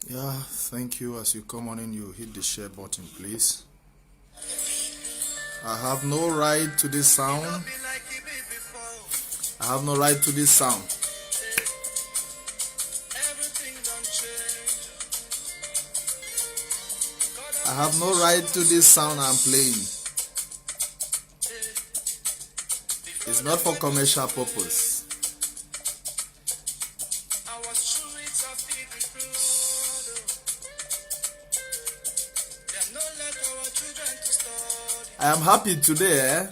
Yeah, thank you. As you come on in, you hit the share button, please. I have no right to this sound. I have no right to this sound. I have no right to this sound I'm playing. It's not for commercial purpose. I am happy today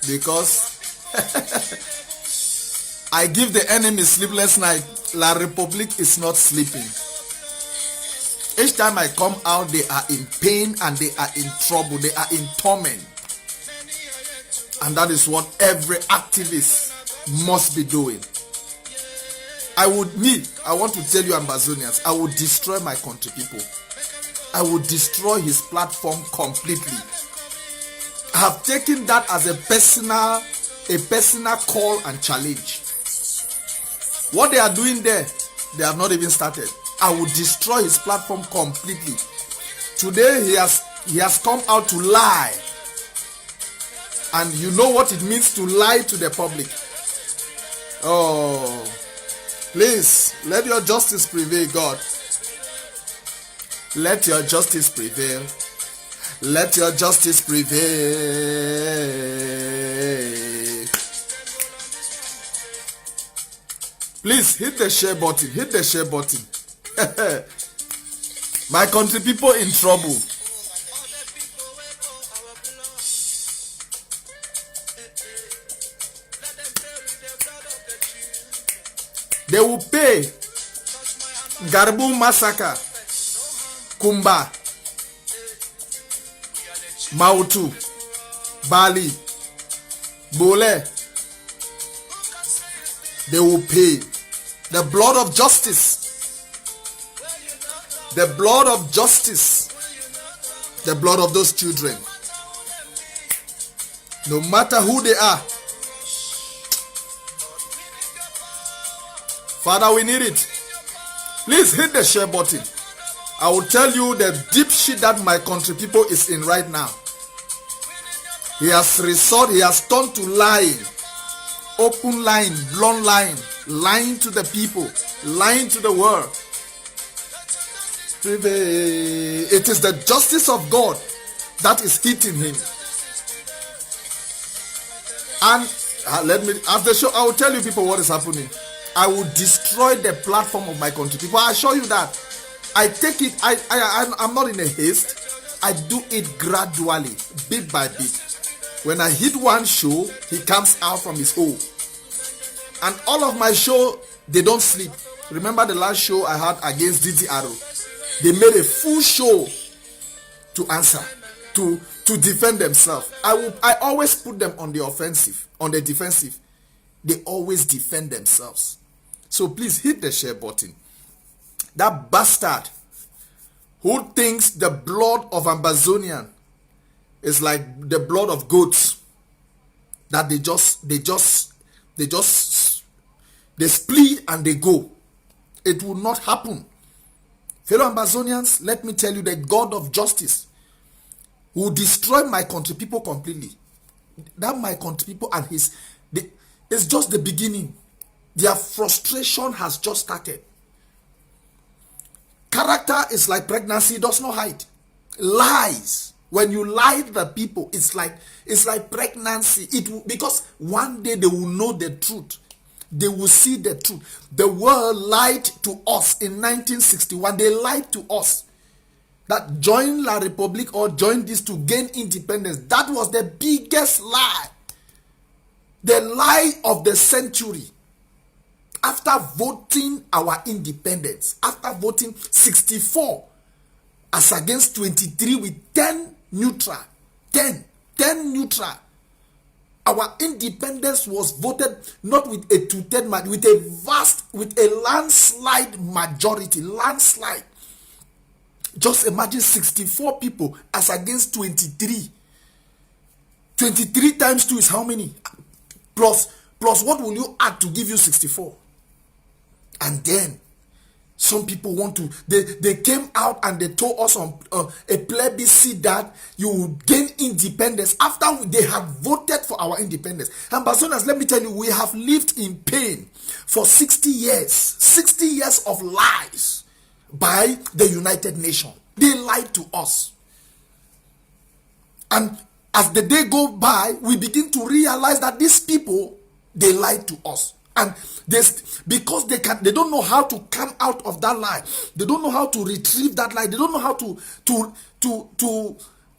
because I give the enemy sleepless night. La Republique is not sleeping. Each time I come out, they are in pain and they are in trouble. They are in torment. And that is what every activist must be doing. I want to tell you, Ambazonians, I will destroy my country people. I will destroy his platform completely. I have taken that as a personal call and challenge. What they are doing there, they have not even started. I will destroy his platform completely. Today he has come out to lie. And you know what it means to lie to the public. Oh, please, let your justice prevail, God. Let your justice prevail. Let your justice prevail. Please hit the share button. Hit the share button. My country people in trouble. They will pay. Garbu massacre. Kumba. Mautu, Bali, Bole, they will pay. The blood of justice, the blood of justice, the blood of those children, no matter who they are. Father, we need it. Please hit the share button. I will tell you the deep shit that my country people is in right now. He has turned to lying, open lying, blunt lying, lying to the people, lying to the world. It is the justice of God that is hitting him. And after the show, I will tell you people what is happening. I will destroy the platform of my country people. I assure you that. I take it, I'm not in a haste. I do it gradually, bit by bit. When I hit one show, he comes out from his hole. And all of my show, they don't sleep. Remember the last show I had against Didi Arrow? They made a full show to answer, to defend themselves. I always put them on the offensive, on the defensive. They always defend themselves. So please hit the share button. That bastard who thinks the blood of Ambazonian is like the blood of goats, that they split and they go. It will not happen. Fellow Ambazonians, let me tell you, the God of justice will destroy my country people completely. That my country people and it's just the beginning. Their frustration has just started. Character is like pregnancy, does not hide. Lies. When you lie to the people, it's like pregnancy. Because one day they will know the truth. They will see the truth. The world lied to us in 1961. They lied to us that join La Republique or join this to gain independence. That was the biggest lie. The lie of the century. After voting our independence, after voting 64 as against 23 with 10 neutral, 10 neutral, our independence was voted not with a 2/3 majority, with a landslide majority, landslide. Just imagine 64 people as against 23. 23 times 2 is how many? Plus what will you add to give you 64? And then Some people want to, they came out and they told us on a plebiscite that you would gain independence after they had voted for our independence. Ambazonians, let me tell you, we have lived in pain for 60 years. 60 years of lies by the United Nations. They lied to us. And as the day go by, we begin to realize that these people, they lied to us. And because they don't know how to come out of that lie. They don't know how to retrieve that lie. They don't know how to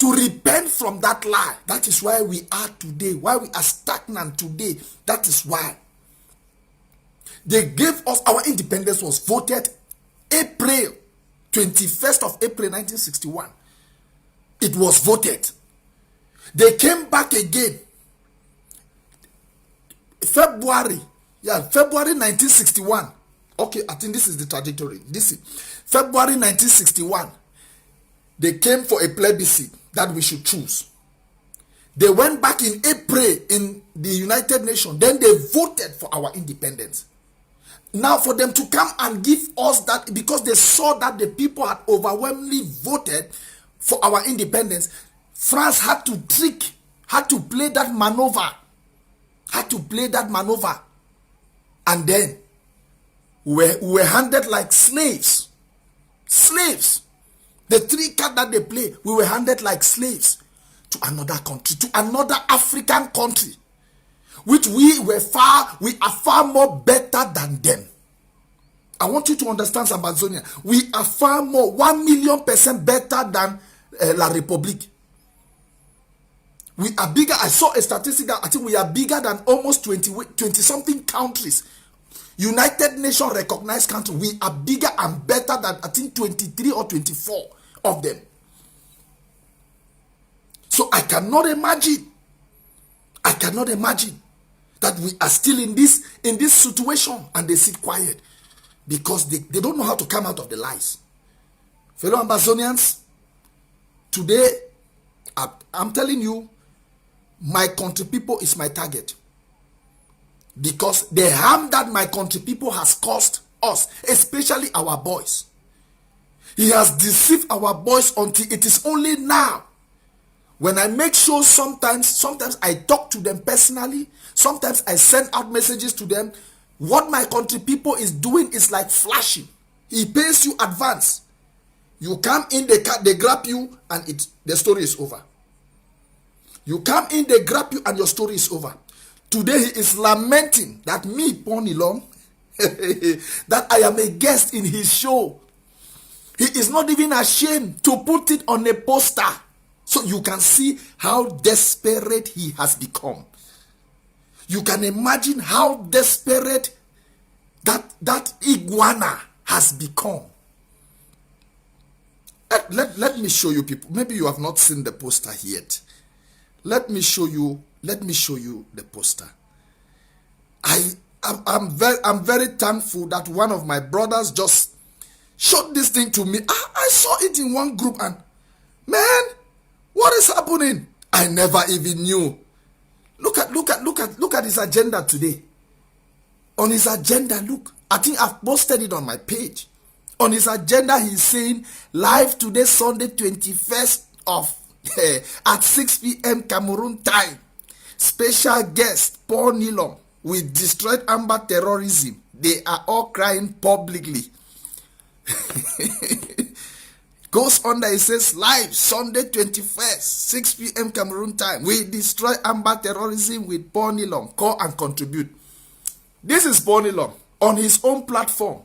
repent from that lie. That is why we are today. Why we are stagnant today. That is why. They gave us, our independence was voted April 21st of April 1961. It was voted. They came back again February 1961. Okay, I think this is the trajectory. This is February 1961. They came for a plebiscite that we should choose. They went back in April in the United Nations. Then they voted for our independence. Now for them to come and give us that, because they saw that the people had overwhelmingly voted for our independence, France had to play that maneuver. And then we were handed like slaves. The 3 cards that they play, we were handed like slaves to another country, to another African country, which we are far more better than them. I want you to understand, Ambazonia. We are far more, 1,000,000% better than La République. We are bigger. I saw a statistic that I think we are bigger than almost 20 something countries. United Nations recognized country. We are bigger and better than I think 23 or 24 of them. So I cannot imagine that we are still in this situation and they sit quiet because they don't know how to come out of the lies. Fellow Ambazonians, today I'm telling you, my country people is my target, because the harm that my country people has caused us, especially our boys. He has deceived our boys until it is only now. When I make sure, sometimes I talk to them personally, sometimes I send out messages to them. What my country people is doing is like flashing. He pays you advance. You come in, they grab you, and the story is over. You come in, they grab you, and your story is over. Today he is lamenting that me, Ponilong, that I am a guest in his show. He is not even ashamed to put it on a poster. So you can see how desperate he has become. You can imagine how desperate that iguana has become. Let me show you people. Maybe you have not seen the poster yet. Let me show you the poster. I'm very thankful that one of my brothers just showed this thing to me. I saw it in one group, and man, what is happening? I never even knew. Look at his agenda today. On his agenda, look. I think I've posted it on my page. On his agenda, he's saying, live today, Sunday, 21st of at 6 p.m. Cameroon time. Special guest, Paul Nilon, we destroyed Amber terrorism. They are all crying publicly. Goes on there, it says, live Sunday 21st, 6 p.m. Cameroon time. We destroy Amber terrorism with Paul Nilon. Call and contribute. This is Paul Nilon on his own platform.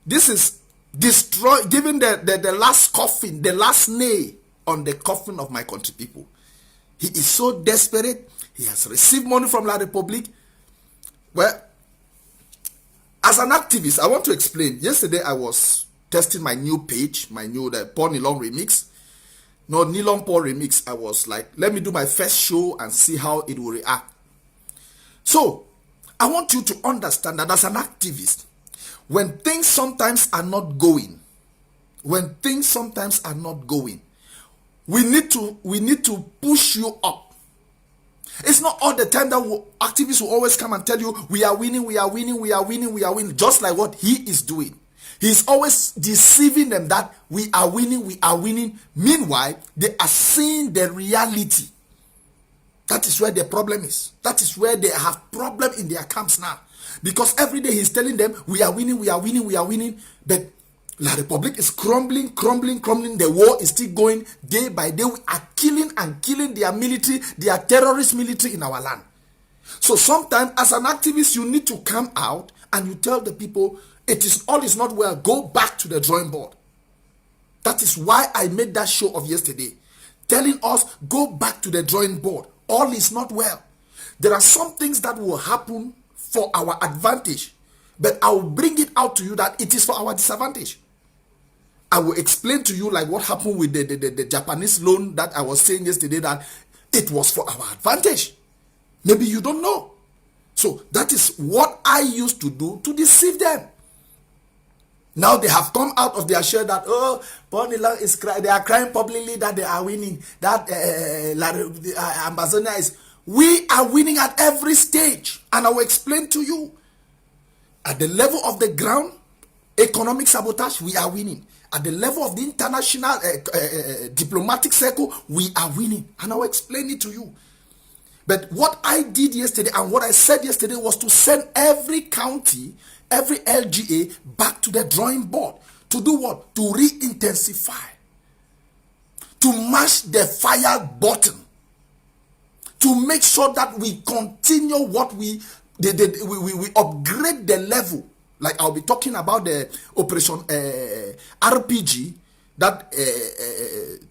This is giving the last coffin, the last nail on the coffin of my country people. He is so desperate. He has received money from La République. Well, as an activist, I want to explain. Yesterday, I was testing my new page, the Paul Nilon remix. No, Nilon Paul remix. I was like, let me do my first show and see how it will react. So, I want you to understand that as an activist, when things sometimes are not going, we need to push you up. It's not all the time that activists will always come and tell you, we are winning, just like what he is doing. He's always deceiving them that we are winning, we are winning. Meanwhile, they are seeing the reality. That is where the problem is. That is where they have problem in their camps now. Because every day he's telling them, we are winning, we are winning, we are winning. But La Republic is crumbling, crumbling, crumbling. The war is still going day by day. We are killing and killing their military, their terrorist military in our land. So sometimes as an activist, you need to come out and you tell the people, it is all is not well. Go back to the drawing board. That is why I made that show of yesterday. Telling us, go back to the drawing board. All is not well. There are some things that will happen for our advantage. But I will bring it out to you that it is for our disadvantage. I will explain to you like what happened with the Japanese loan that I was saying yesterday, that it was for our advantage. Maybe you don't know. So that is what I used to do to deceive them. Now they have come out of their shell that, oh, Bonilla is crying. They are crying publicly that they are winning. That Ambazonia is. We are winning at every stage. And I will explain to you. At the level of the ground, economic sabotage, we are winning. At the level of the international diplomatic circle, we are winning. And I will explain it to you. But what I did yesterday and what I said yesterday was to send every county, every LGA back to the drawing board. To do what? To re-intensify. To mash the fire button. To make sure that we continue what we upgrade the level. Like I'll be talking about the operation RPG that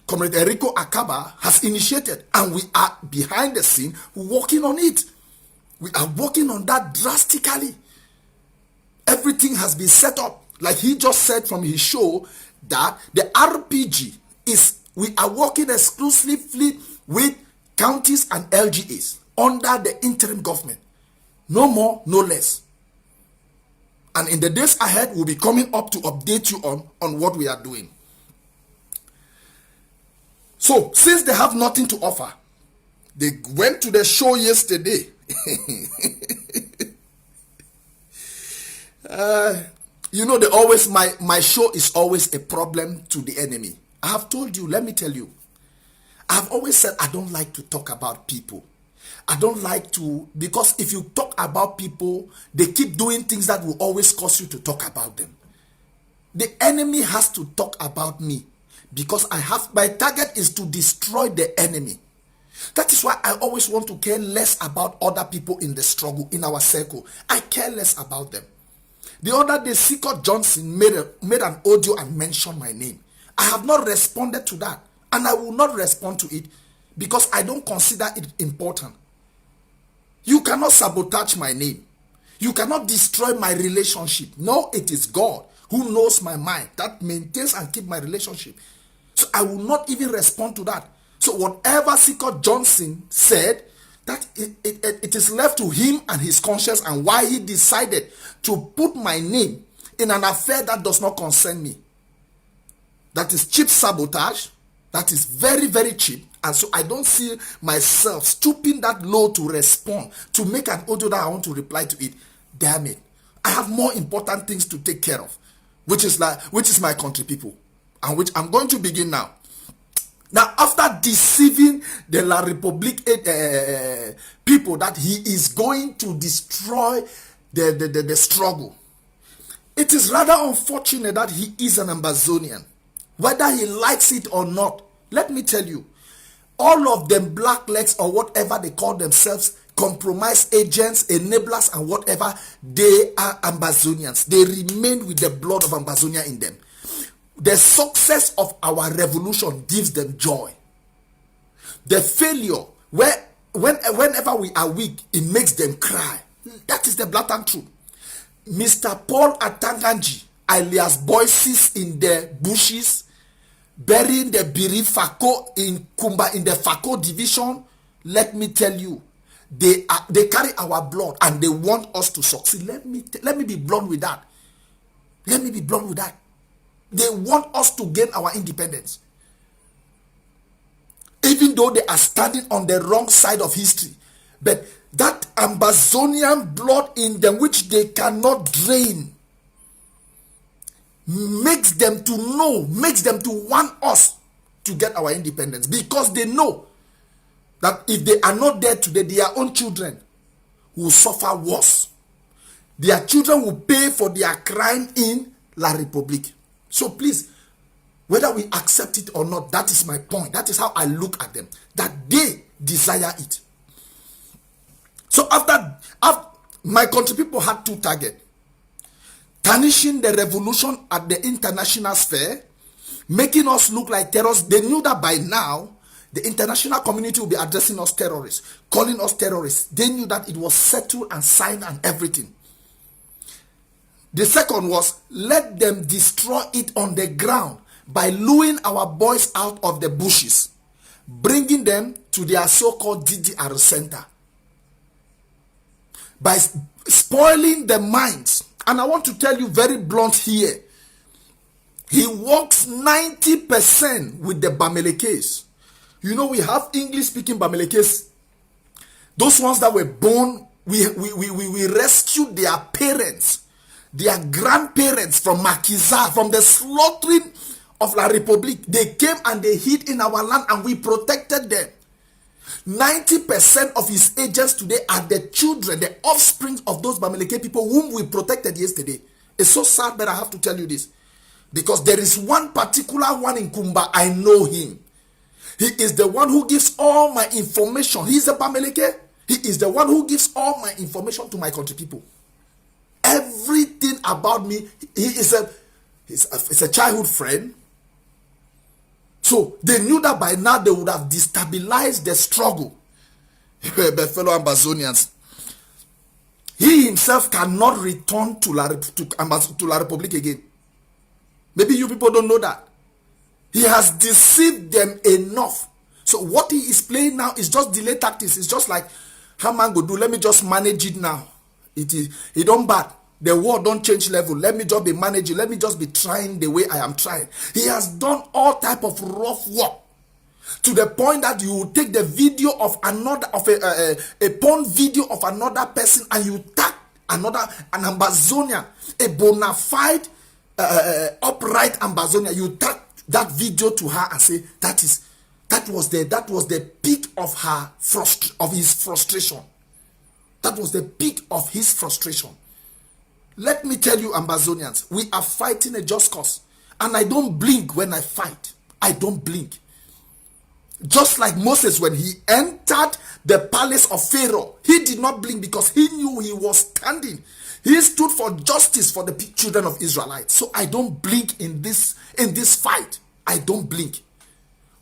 Comrade Enrico Akaba has initiated, and we are behind the scene working on it. We are working on that drastically. Everything has been set up. Like he just said from his show, that the RPG is, we are working exclusively with counties and LGAs under the interim government. No more, no less. And in the days ahead, we'll be coming up to update you on what we are doing. So, since they have nothing to offer, they went to the show yesterday. You know, they always, my show is always a problem to the enemy. I have told you, let me tell you, I have always said I don't like to talk about people. I don't like to, because if you talk about people, they keep doing things that will always cause you to talk about them. The enemy has to talk about me, because my target is to destroy the enemy. That is why I always want to care less about other people in the struggle, in our circle. I care less about them. The other day, Sikot Johnson made an audio and mentioned my name. I have not responded to that, and I will not respond to it, because I don't consider it important. You cannot sabotage my name. You cannot destroy my relationship. No, it is God who knows my mind, that maintains and keeps my relationship. So I will not even respond to that. So whatever Sikot Johnson said, that it is left to him and his conscience, and why he decided to put my name in an affair that does not concern me. That is cheap sabotage. That is very, very cheap. And so I don't see myself stooping that low to respond, to make an audio that I want to reply to it. Damn it. I have more important things to take care of, which is my country people, and which I'm going to begin now. Now, after deceiving the La Republique people that he is going to destroy the struggle, it is rather unfortunate that he is an Ambazonian. Whether he likes it or not, let me tell you, all of them blacklegs or whatever they call themselves, compromise agents, enablers and whatever, they are Ambazonians. They remain with the blood of Ambazonia in them. The success of our revolution gives them joy. The failure, whenever we are weak, it makes them cry. That is the blatant truth. Mr. Paul Atanganji, alias Boyces in the bushes, burying the Biri Fako in Kumba in the Fako division, let me tell you, they carry our blood and they want us to succeed. Let me be blunt with that. Let me be blunt with that. They want us to gain our independence. Even though they are standing on the wrong side of history. But that Ambazonian blood in them, which they cannot drain, makes them to know, makes them to want us to get our independence, because they know that if they are not there today, their own children will suffer worse. Their children will pay for their crime in La République. So please, whether we accept it or not, that is my point. That is how I look at them, that they desire it. So after my country people had two targets: tarnishing the revolution at the international sphere, making us look like terrorists. They knew that by now the international community will be addressing us terrorists, calling us terrorists. They knew that it was settled and signed and everything. The second was, let them destroy it on the ground by luring our boys out of the bushes, bringing them to their so-called DDR center, by spoiling the minds. And I want to tell you very blunt here, he works 90% with the Bamilekes. You know, we have English-speaking Bamilekes. Those ones that were born, we rescued their parents, their grandparents from Maquisard, from the slaughtering of La République. They came and they hid in our land and we protected them. 90% of his agents today are the children, the offspring of those Bamileke people whom we protected yesterday. It's so sad, but I have to tell you this, because there is one particular one in Kumba. I know him. He is the one who gives all my information. He's a Bamileke. He is the one who gives all my information to my country people. Everything about me. He's a childhood friend. So they knew that by now they would have destabilized the struggle. Fellow Ambazonians, he himself cannot return to La République again. Maybe you people don't know that. He has deceived them enough. So what he is playing now is just delay tactics. It's just like, how man go do? Let me just manage it now. It don't bad. The war don't change level. Let me just be managing. Let me just be trying the way I am trying. He has done all type of rough work, to the point that you will take the video of a porn video of another person and you tag an Ambazonia, a bona fide upright Ambazonia. You tag that video to her and say that was the peak of his frustration. That was the peak of his frustration. Let me tell you, Ambazonians, we are fighting a just cause. And I don't blink when I fight. I don't blink. Just like Moses, when he entered the palace of Pharaoh, he did not blink because he knew he was standing. He stood for justice for the children of Israelites. So I don't blink in this fight. I don't blink.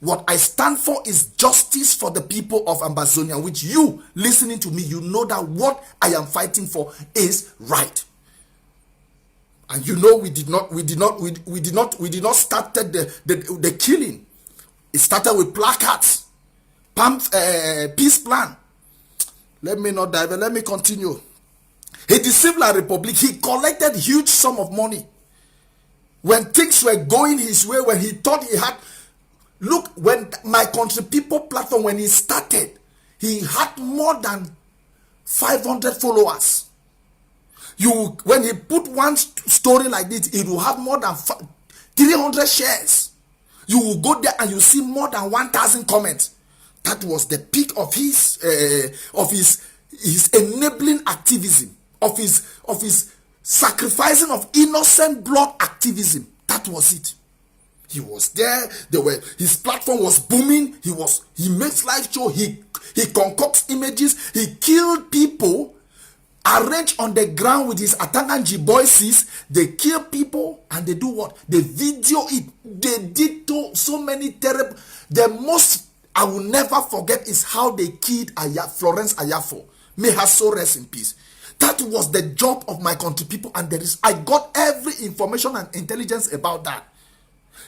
What I stand for is justice for the people of Ambazonia, which you listening to me, you know that what I am fighting for is right. And you know we did not started the killing. It started with placards, peace plan. Let me not dive. Let me continue. He deceived La République. He collected huge sum of money when things were going his way. When he thought he had, look, when my country people platform, when he started, he had more than 500 followers. When he put one story like this, it will have more than 300 shares. You will go there and you see more than 1,000 comments. That was the peak of his enabling activism, of his sacrificing of innocent blood activism. That was it. He was there. His platform was booming. He makes live show. He concocts images. He killed people. Arranged on the ground with his Atanganji voices. They kill people and they do what? They video it. They did so many terrible. The most I will never forget is how they killed Florence Ayafo. May her soul rest in peace. That was the job of my country people, and I got every information and intelligence about that.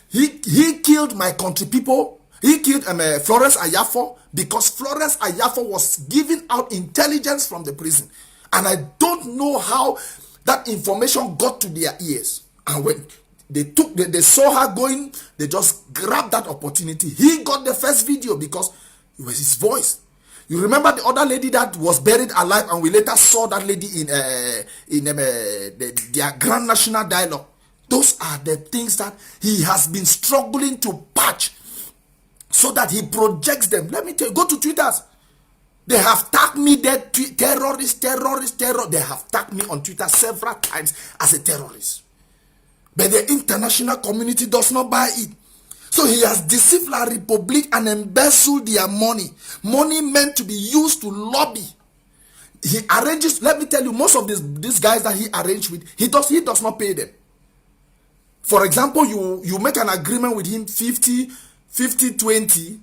He killed my country people. He killed Florence Ayafo because Florence Ayafo was giving out intelligence from the prison. And I don't know how that information got to their ears. And when they saw her going, they just grabbed that opportunity. He got the first video because it was his voice. You remember the other lady that was buried alive, and we later saw that lady in their Grand National Dialogue. Those are the things that he has been struggling to patch so that he projects them. Let me tell you, go to Twitter. They have tagged me there, terrorist. They have tagged me on Twitter several times as a terrorist. But the international community does not buy it. So he has deceived La République and embezzled their money. Money meant to be used to lobby. He arranges, let me tell you, most of these guys that he arranged with, he does not pay them. For example, you make an agreement with him 50-20.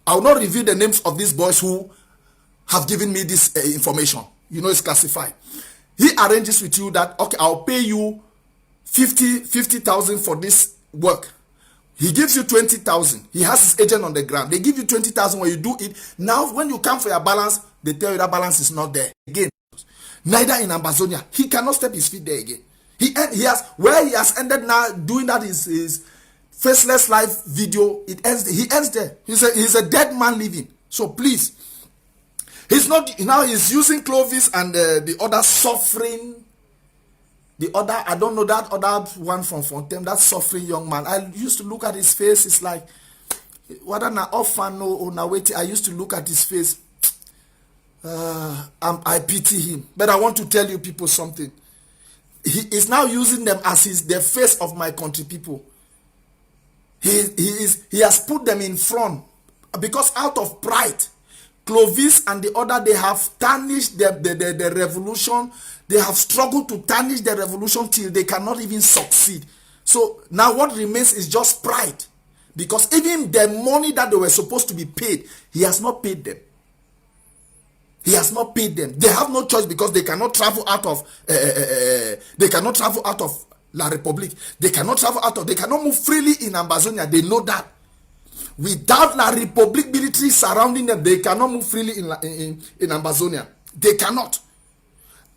I will not reveal the names of these boys who have given me this information. You know, it's classified. He arranges with you that, okay, I'll pay you 50,000 for this work. He gives you 20,000. He has his agent on the ground. They give you 20,000 when you do it. Now, when you come for your balance, they tell you that balance is not there again. Neither in Ambazonia. He cannot step his feet there again. He has ended now doing that is faceless live video. He ends there. He's a dead man living. So please, he's not now. He's using Clovis and the other suffering. The other, I don't know, that other one from Fontaine, that suffering young man. I used to look at his face. It's like, whether na orphan or na wait. I used to look at his face. I pity him. But I want to tell you people something. He is now using them as the face of my country people. He has put them in front because out of pride, Clovis and the other, they have tarnished the revolution. They have struggled to tarnish the revolution till they cannot even succeed. So now what remains is just pride. Because even the money that they were supposed to be paid, he has not paid them. He has not paid them. They have no choice because they cannot travel out of La République. They cannot move freely in Ambazonia. They know that. Without La République military surrounding them, they cannot move freely in Ambazonia. They cannot.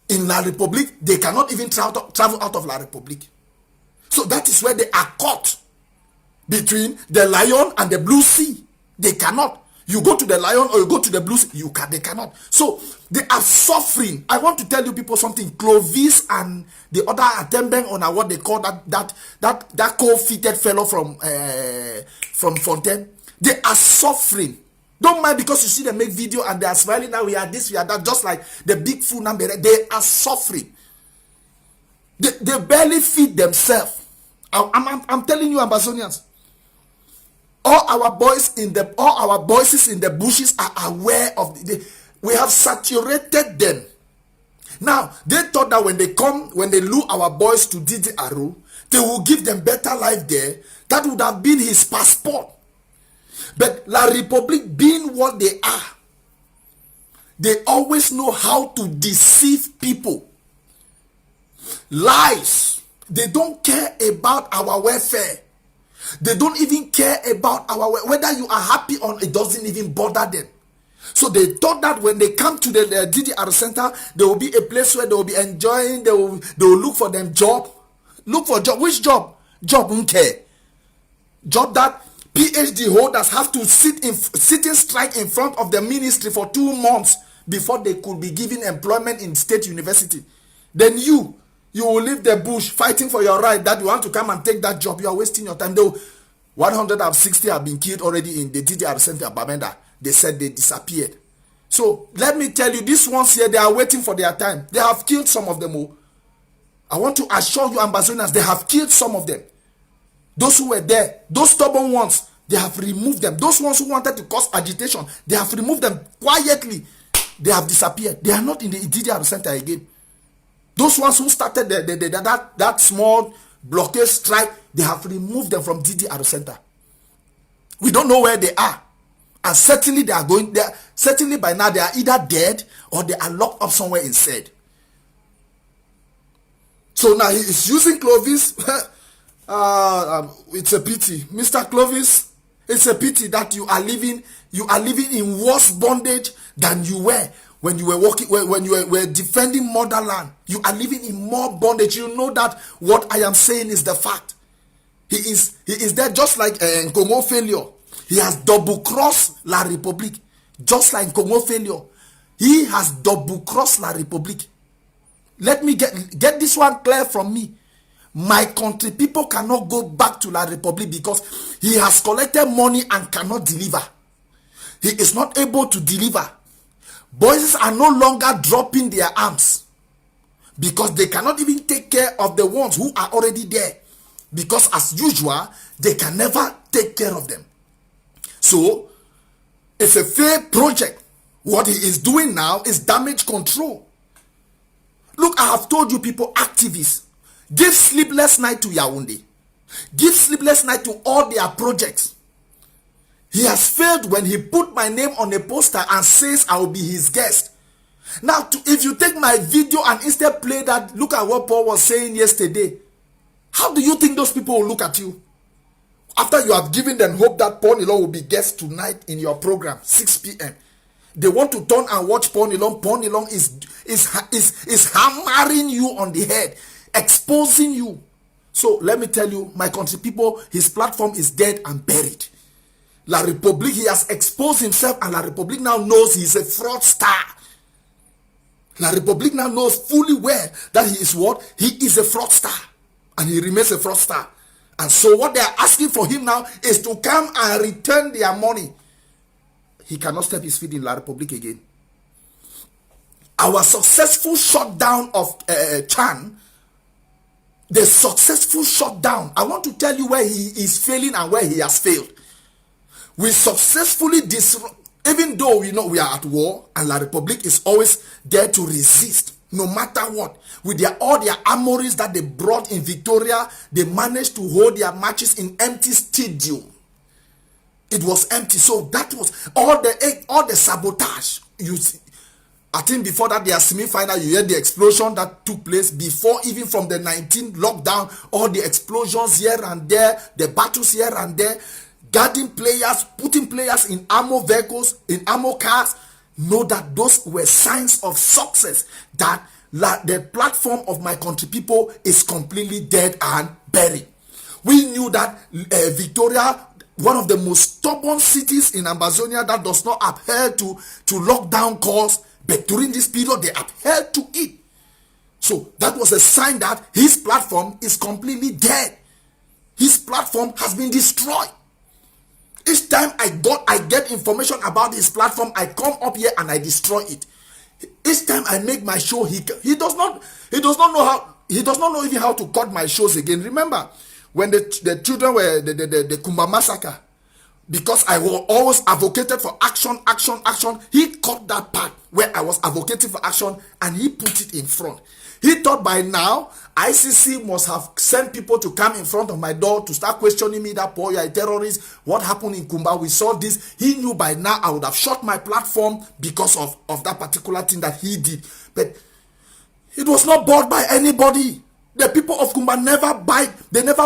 In La République, they cannot even travel out of La République. So that is where they are caught between the lion and the blue sea. They cannot. You go to the lion or you go to the blue sea, they cannot. So they are suffering. I want to tell you people something. Clovis and the other attendant on what they call that cold-fitted fellow from Fontaine, they are suffering. Don't mind because you see them make video and they are smiling now. We are this, we are that, just like the big fool number. They are suffering. They barely feed themselves. I'm telling you, Ambazonians. All our boys in the bushes are aware of we have saturated them. Now they thought that when they lure our boys to Didi Aru, they will give them better life there. That would have been his passport. But La République, being what they are, they always know how to deceive people. Lies. They don't care about our welfare. They don't even care about whether you are happy or it doesn't even bother them. So they thought that when they come to the DDR center, there will be a place where they will be enjoying. They will look for them job. Look for job. Which job? Job won't care. Job that PhD holders have to sit in strike in front of the ministry for 2 months before they could be given employment in state university. Then you will leave the bush fighting for your right that you want to come and take that job. You are wasting your time. Though 160 have been killed already in the DDR center Bamenda. They said they disappeared. So let me tell you, these ones here, they are waiting for their time. They have killed some of them. I want to assure you, Ambazonians, they have killed some of them. Those who were there, those stubborn ones, they have removed them. Those ones who wanted to cause agitation, they have removed them quietly. They have disappeared. They are not in the DDR center again. Those ones who started that small blockade strike, they have removed them from DDR center. We don't know where they are. And certainly they are going there. Certainly by now they are either dead or they are locked up somewhere inside. So now he is using Clovis. It's a pity, Mr. Clovis. It's a pity that you are living in worse bondage than you were when you were working, when you were defending motherland. You are living in more bondage. You know that what I am saying is the fact. He is there just like Congo failure. He has double-crossed La République. Just like Congo failure. He has double-crossed La République. Let me get this one clear from me. My country people cannot go back to La Republic because he has collected money and cannot deliver. He is not able to deliver. Boys are no longer dropping their arms because they cannot even take care of the ones who are already there. Because as usual, they can never take care of them. So, it's a failed project. What he is doing now is damage control. Look, I have told you people, activists, give sleepless night to Yaoundé. Give sleepless night to all their projects. He has failed when he put my name on a poster and says I will be his guest. Now, if you take my video and instead play that, look at what Paul was saying yesterday. How do you think those people will look at you? After you have given them hope that Paul Nilon will be guest tonight in your program, 6 p.m. They want to turn and watch Paul Nilon. Paul Nilon is hammering you on the head, exposing you. So let me tell you, my country people, his platform is dead and buried. La Republique, he has exposed himself, and La Republique now knows he's a fraudster. La Republique now knows fully well that he is what? He is a fraudster. And he remains a fraudster. And so what they are asking for him now is to come and return their money. He cannot step his feet in La Republique again. Our successful shutdown of Chan, the successful shutdown, I want to tell you where he is failing and where he has failed. We successfully even though we know we are at war, and La Republique is always there to resist, no matter what. With all their armories that they brought in Victoria, they managed to hold their matches in empty stadium. It was empty. So that was all the sabotage. You see, I think before that, their semi-final, you heard the explosion that took place before, even from the 19th lockdown, all the explosions here and there, the battles here and there, guarding players, putting players in armor vehicles, in armor cars. Know that those were signs of success, that the platform of my country people is completely dead and buried. We knew that Victoria, one of the most stubborn cities in Ambazonia that does not adhere to lockdown calls, but during this period they adhered to it. So that was a sign that his platform is completely dead. His platform has been destroyed. Each time I get information about his platform, I come up here and I destroy it. Each time I make my show, he does not know even how to cut my shows again. Remember when the children were the Kumba massacre, because I was always advocated for action. He cut that part where I was advocating for action and he put it in front. He thought by now ICC must have sent people to come in front of my door to start questioning me that, Paul, you are a terrorist. What happened in Kumba? We saw this. He knew by now I would have shut my platform because of that particular thing that he did. But it was not bought by anybody. The people of Kumba never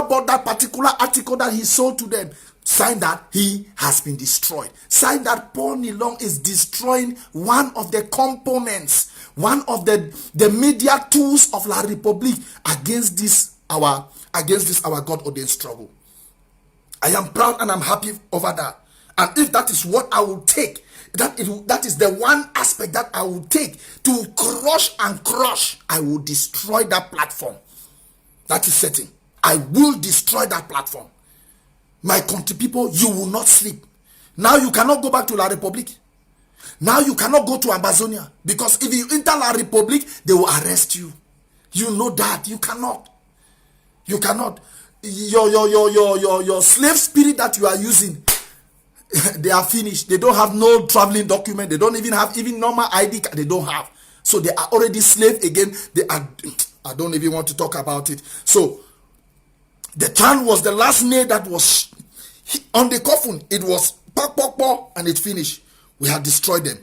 bought that particular article that he sold to them. Sign that he has been destroyed. Sign that Paul Nilon is destroying one of the components, one of the media tools of La Republique against this our God-ordained struggle. I am proud and I'm happy over that. And if that is what I will take, that is the one aspect that I will take to crush, I will destroy that platform. That is certain. I will destroy that platform. My country people, you will not sleep. Now you cannot go back to La Republique. Now you cannot go to Ambazonia, because if you enter La Republique, they will arrest you. You know that. You cannot. You cannot. Your slave spirit that you are using, they are finished. They don't have no traveling document. They don't even have normal ID card. They don't have. So they are already slave again. I don't even want to talk about it. So the Chan was the last nail that was on the coffin. It was pop, pop, pop, and it finished. We have destroyed them.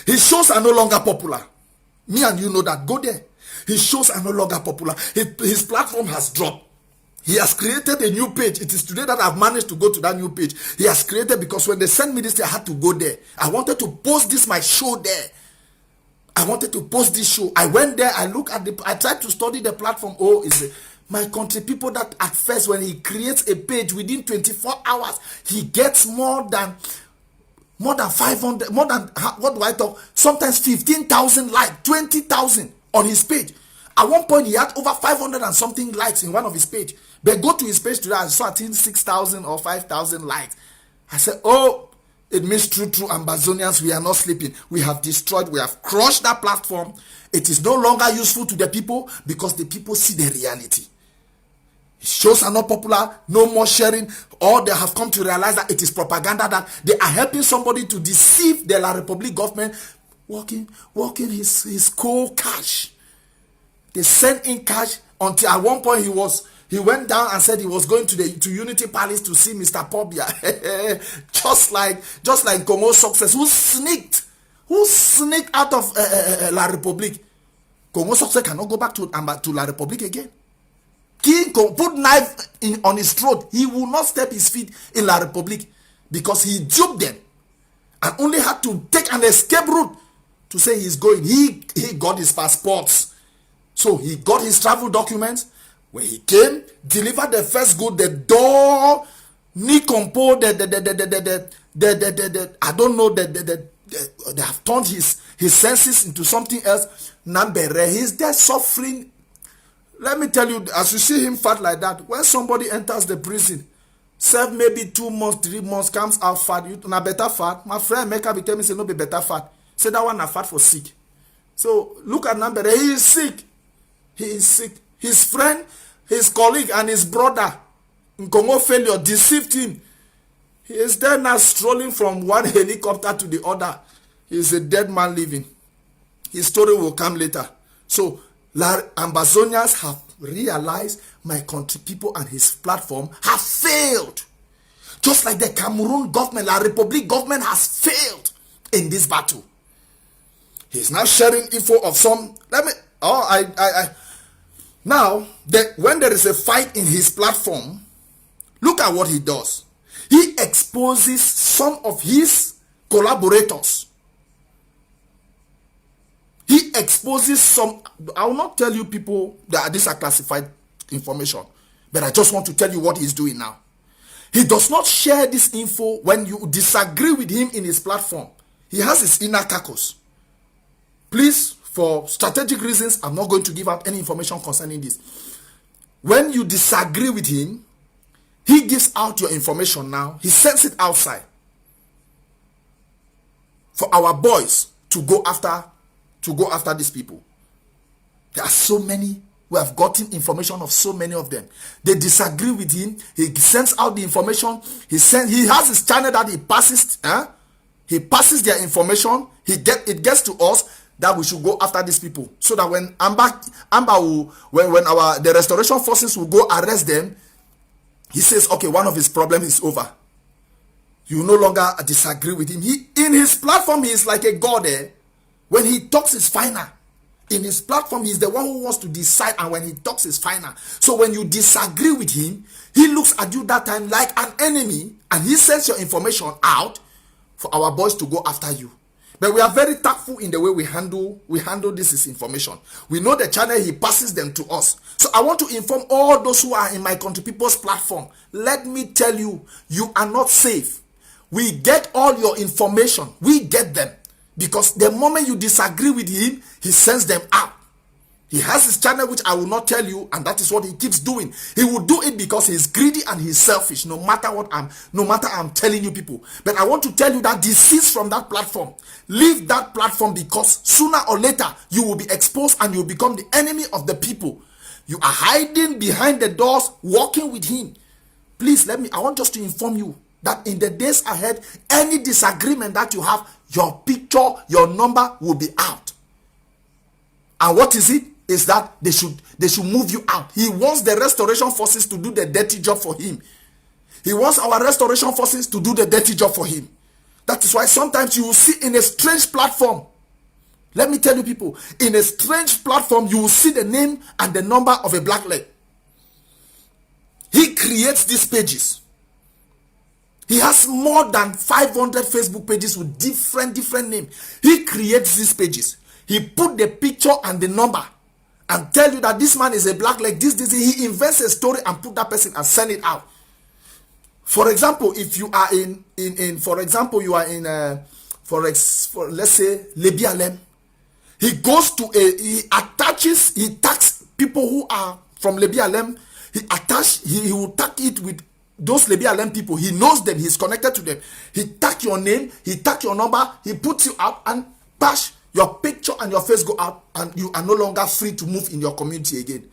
His shows are no longer popular. Me and you know that. Go there. His shows are no longer popular. His platform has dropped. He has created a new page. It is today that I've managed to go to that new page. He has created, because when they sent me this, I had to go there. I wanted to post my show there. I wanted to post this show. I went there. I tried to study the platform. Oh, my country people, that at first when he creates a page within 24 hours, he gets more than 500, what do I talk? Sometimes 15,000 likes, 20,000 on his page. At one point, he had over 500 and something likes in one of his page. But go to his page today, I saw I think 6,000 or 5,000 likes. I said, oh, it means true Ambazonians, we are not sleeping. We have destroyed, we have crushed that platform. It is no longer useful to the people because the people see the reality. Shows are not popular, no more sharing, or they have come to realize that it is propaganda, that they are helping somebody to deceive the La Republic government, working his cold cash. They sent in cash until at one point he went down and said he was going to Unity Palace to see Mr. Pobia. just like Congo Success, who sneaked out of La Republique. Congo Success cannot go back to La Republique again. King put knife on his throat. He will not step his feet in La Republique because he duped them and only had to take an escape route to say he's going. He got his passports. So he got his travel documents. When he came, delivered the first good, the door, Nikompo, I don't know, they have turned his senses into something else. Nambere, he's there suffering. Let me tell you, as you see him fat like that, when somebody enters the prison, serve maybe 2 months, 3 months, comes out fat, you na better fat. My friend Meka be tell me say no be better fat. Say that one na fat for sick. So look at Nambere, he is sick. He is sick. His friend, his colleague, and his brother in Congo failure deceived him. He is there now strolling from one helicopter to the other. He is a dead man living. His story will come later. So Ambazonians have realized my country people and his platform have failed. Just like the Cameroon government, La Republique government has failed in this battle. He's now sharing info of some. Now, when there is a fight in his platform, look at what he does. He exposes some of his collaborators. He exposes some. I will not tell you people that these are classified information, but I just want to tell you what he's doing now. He does not share this info when you disagree with him in his platform. He has his inner caucus. Please, for strategic reasons, I'm not going to give out any information concerning this. When you disagree with him, he gives out your information now. He sends it outside for our boys to go after these people. There are so many. We have gotten information of so many of them. They disagree with him. He sends out the information. He has his channel that he passes. He passes their information. It gets to us that we should go after these people, so that when the restoration forces will go arrest them, he says, okay, one of his problems is over. You no longer disagree with him. In his platform, he is like a god. When he talks, it's final. In his platform, he's the one who wants to decide, and when he talks, it's final. So when you disagree with him, he looks at you that time like an enemy, and he sends your information out for our boys to go after you. But we are very tactful in the way we handle this information. We know the channel, he passes them to us. So I want to inform all those who are in my country people's platform. Let me tell you, you are not safe. We get all your information. We get them. Because the moment you disagree with him, he sends them out. He has his channel, which I will not tell you, and that is what he keeps doing. He will do it because he's greedy and he's selfish, no matter I'm telling you people. But I want to tell you that desist from that platform. Leave that platform, because sooner or later you will be exposed and you will become the enemy of the people. You are hiding behind the doors, working with him. Please I want just to inform you that in the days ahead, any disagreement that you have, your picture, your number will be out. And what is it? Is that they should move you out. He wants the restoration forces to do the dirty job for him. He wants our restoration forces to do the dirty job for him. That is why sometimes you will see in a strange platform. Let me tell you people, in a strange platform, you will see the name and the number of a black leg. He creates these pages. He has more than 500 Facebook pages with different names. He creates these pages. He put the picture and the number and tell you that this man is a black leg. This. He invents a story and put that person and send it out. For example, if you are let's say Lebialem, He goes to he tags people who are from Lebi Alem. He will tag it with those Lebi Alem people. He knows them, he's connected to them. He tag your name, he tag your number, he puts you out, and bash, your picture and your face go out, and you are no longer free to move in your community again.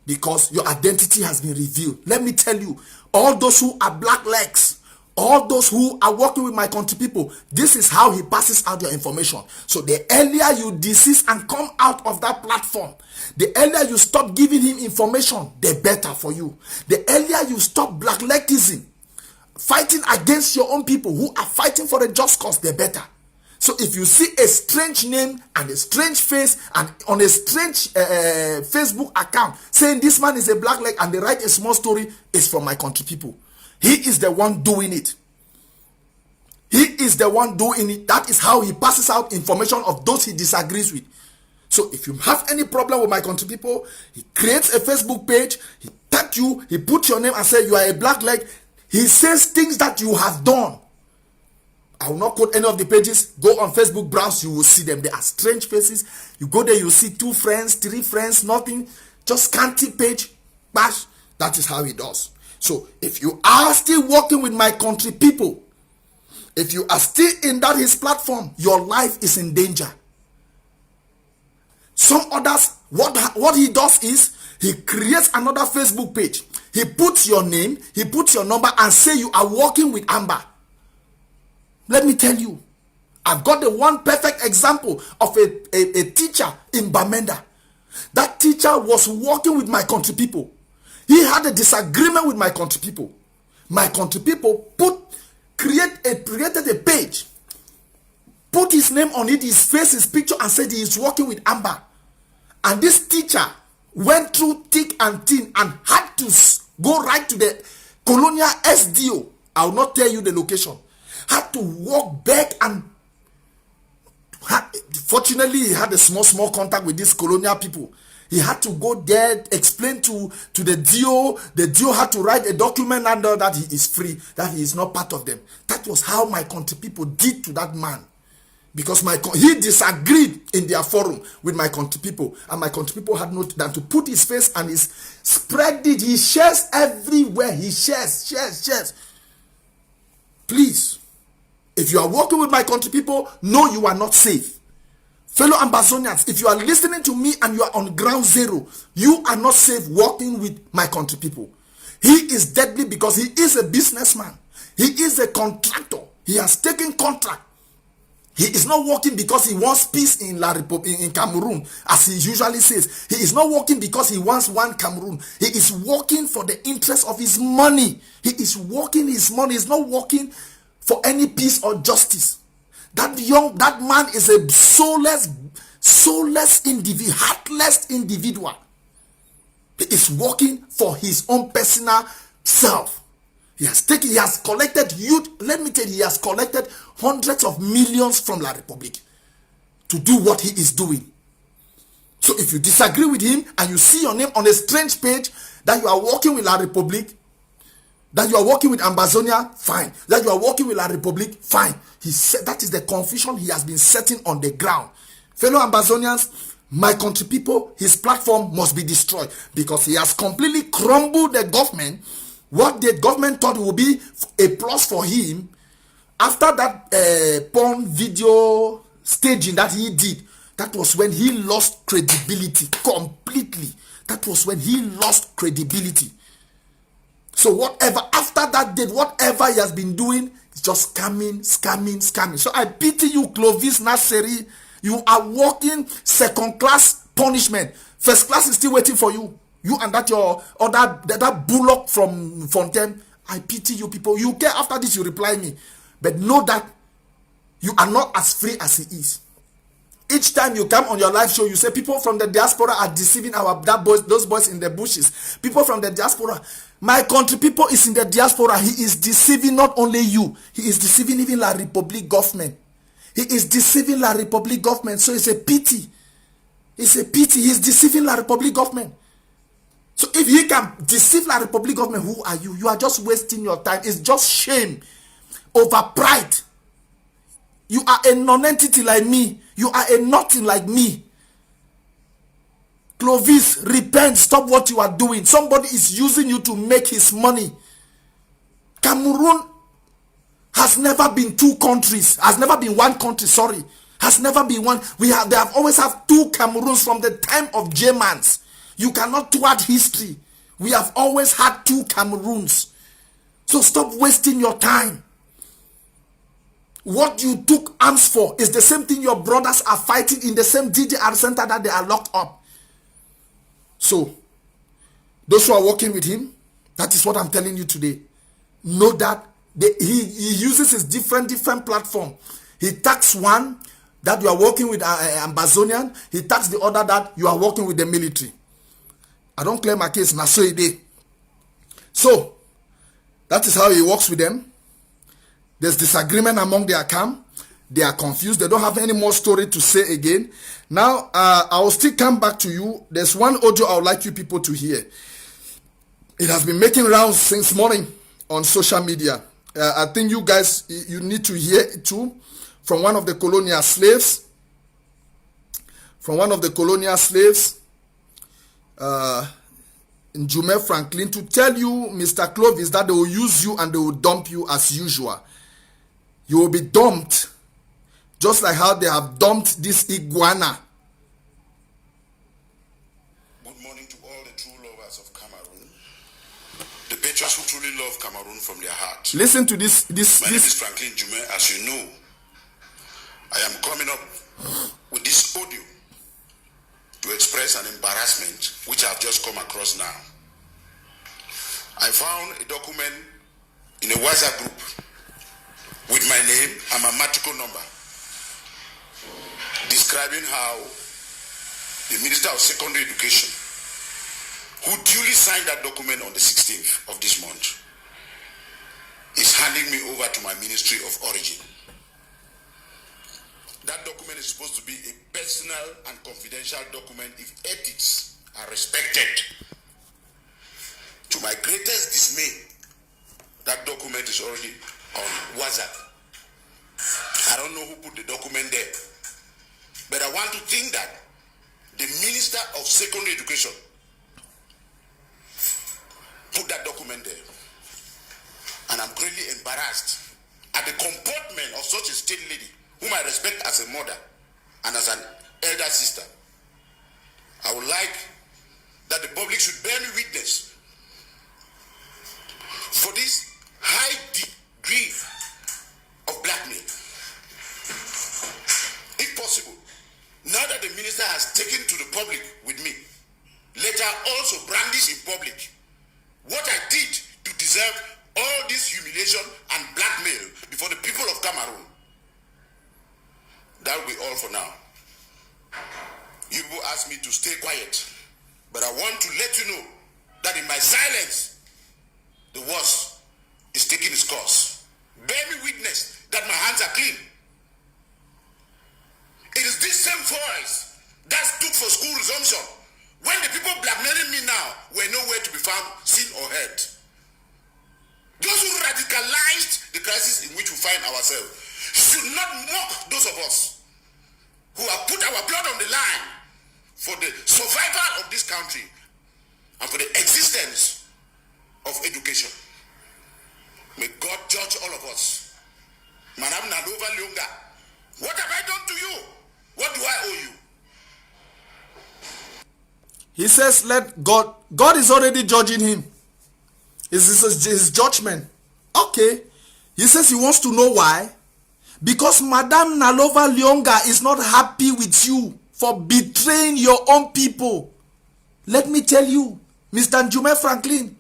Because your identity has been revealed. Let me tell you, all those who are black legs, all those who are working with my country people, this is how he passes out your information. So the earlier you desist and come out of that platform, the earlier you stop giving him information, the better for you. The earlier you stop blacklegism, fighting against your own people who are fighting for a just cause, the better. So if you see a strange name and a strange face and on a strange Facebook account saying this man is a black leg and they write a small story, it's from my country people. He is the one doing it. He is the one doing it. That is how he passes out information of those he disagrees with. So if you have any problem with my country people, he creates a Facebook page, he tags you, he puts your name and says you are a black leg. He says things that you have done. I will not quote any of the pages. Go on Facebook, browse, you will see them. They are strange faces. You go there, you see 2 friends, 3 friends, nothing. Just scanty page, bash. That is how he does. So if you are still working with my country people, if you are still in that his platform, your life is in danger. Some others, what he does is, he creates another Facebook page. He puts your name, he puts your number and say you are working with Amber. Let me tell you, I've got the one perfect example of a teacher in Bamenda. That teacher was working with my country people. He had a disagreement with my country people. My country people created a page, put his name on it, his face, his picture, and said he is working with Amber. And this teacher went through thick and thin and had to go right to the colonial SDO. I will not tell you the location. Had to walk back and fortunately he had a small contact with these colonial people. He had to go there, explain to the DO. The DO had to write a document under that he is free, that he is not part of them. That was how my country people did to that man. Because he disagreed in their forum with my country people. And my country people had no than to put his face and he spread it. He shares everywhere. He shares. Please, if you are working with my country people, know you are not safe. Fellow Ambazonians, if you are listening to me and you are on ground zero, you are not safe working with my country people. He is deadly because he is a businessman. He is a contractor. He has taken contract. He is not working because he wants peace in Cameroon, as he usually says. He is not working because he wants one Cameroon. He is working for the interest of his money. He is working his money. He is not working for any peace or justice. That man is a soulless individual, heartless individual. He is working for his own personal self. He has collected youth. Let me tell you, he has collected hundreds of millions from La Republic to do what he is doing. So if you disagree with him and you see your name on a strange page that you are working with La Republic, that you are working with Ambazonia, fine. That you are working with La Republic, fine. He said that is the confusion he has been setting on the ground. Fellow Ambazonians, my country people, his platform must be destroyed because he has completely crumbled the government. What the government thought would be a plus for him after that porn video staging that he did, that was when he lost credibility completely. That was when he lost credibility. So whatever, after that date, whatever he has been doing, is just scamming. So I pity you, Clovis Nasseri. You are working second class punishment. First class is still waiting for you. You and that your other that bullock from Fontaine. I pity you people. You care after this, you reply me. But know that you are not as free as he is. Each time you come on your live show, you say people from the diaspora are deceiving those boys in the bushes. People from the diaspora. My country people is in the diaspora. He is deceiving not only you. He is deceiving even La Republic government. He is deceiving La Republic government. So it's a pity. It's a pity. He is deceiving La Republic government. So if he can deceive La Republic government, who are you? You are just wasting your time. It's just shame over pride. You are a non-entity like me. You are a nothing like me. Clovis, repent. Stop what you are doing. Somebody is using you to make his money. Cameroon has never been two countries. Has never been one country, sorry. Has never been one. They have always have two Cameroons from the time of Germans. You cannot thwart history. We have always had two Cameroons. So stop wasting your time. What you took arms for is the same thing your brothers are fighting in the same DDR center that they are locked up. So, those who are working with him, that is what I'm telling you today. Know that he uses his different platform. He tags one that you are working with Ambazonian. He tags the other that you are working with the military. I don't claim my case. So, that is how he works with them. There's disagreement among their camp. They are confused. They don't have any more story to say again. Now, I will still come back to you. There's one audio I would like you people to hear. It has been making rounds since morning on social media. I think you guys, you need to hear it too. From one of the colonial slaves. Jume Franklin, to tell you, Mr. Clovis, that they will use you and they will dump you as usual. You will be dumped. Just like how they have dumped this iguana. Good morning to all the true lovers of Cameroon. The patriots who truly love Cameroon from their heart. Listen to this. My name is Franklin Jume. As you know, I am coming up with this audio to express an embarrassment which I have just come across now. I found a document in a WhatsApp group with my name and my matricle number, describing how the Minister of Secondary Education, who duly signed that document on the 16th of this month, is handing me over to my Ministry of Origin. That document is supposed to be a personal and confidential document if ethics are respected. To my greatest dismay, that document is already on WhatsApp. I don't know who put the document there, but I want to think that the Minister of Secondary Education put that document there. And I'm greatly embarrassed at the comportment of such a state lady, whom I respect as a mother and as an elder sister. I would like that the public should bear me witness for this high degree of blackmail. If possible, now that the minister has taken to the public with me, let her also brandish in public what I did to deserve all this humiliation and blackmail before the people of Cameroon. That will be all for now. You people asked me to stay quiet, but I want to let you know that in my silence, the worst is taking its course. Bear me witness that my hands are clean. It is this same voice that stood for school resumption when the people blackmailing me now were nowhere to be found, seen or heard. Those who radicalized the crisis in which we find ourselves should not mock those of us who have put our blood on the line for the survival of this country and for the existence of education. May God judge all of us. Madam Nadova Lunga, what have I done to you? What do I owe you? He says, let God is already judging him. It's his judgment. Okay. He says he wants to know why. Because Madame Nalova Lyonga is not happy with you for betraying your own people. Let me tell you, Mr. Njume Franklin,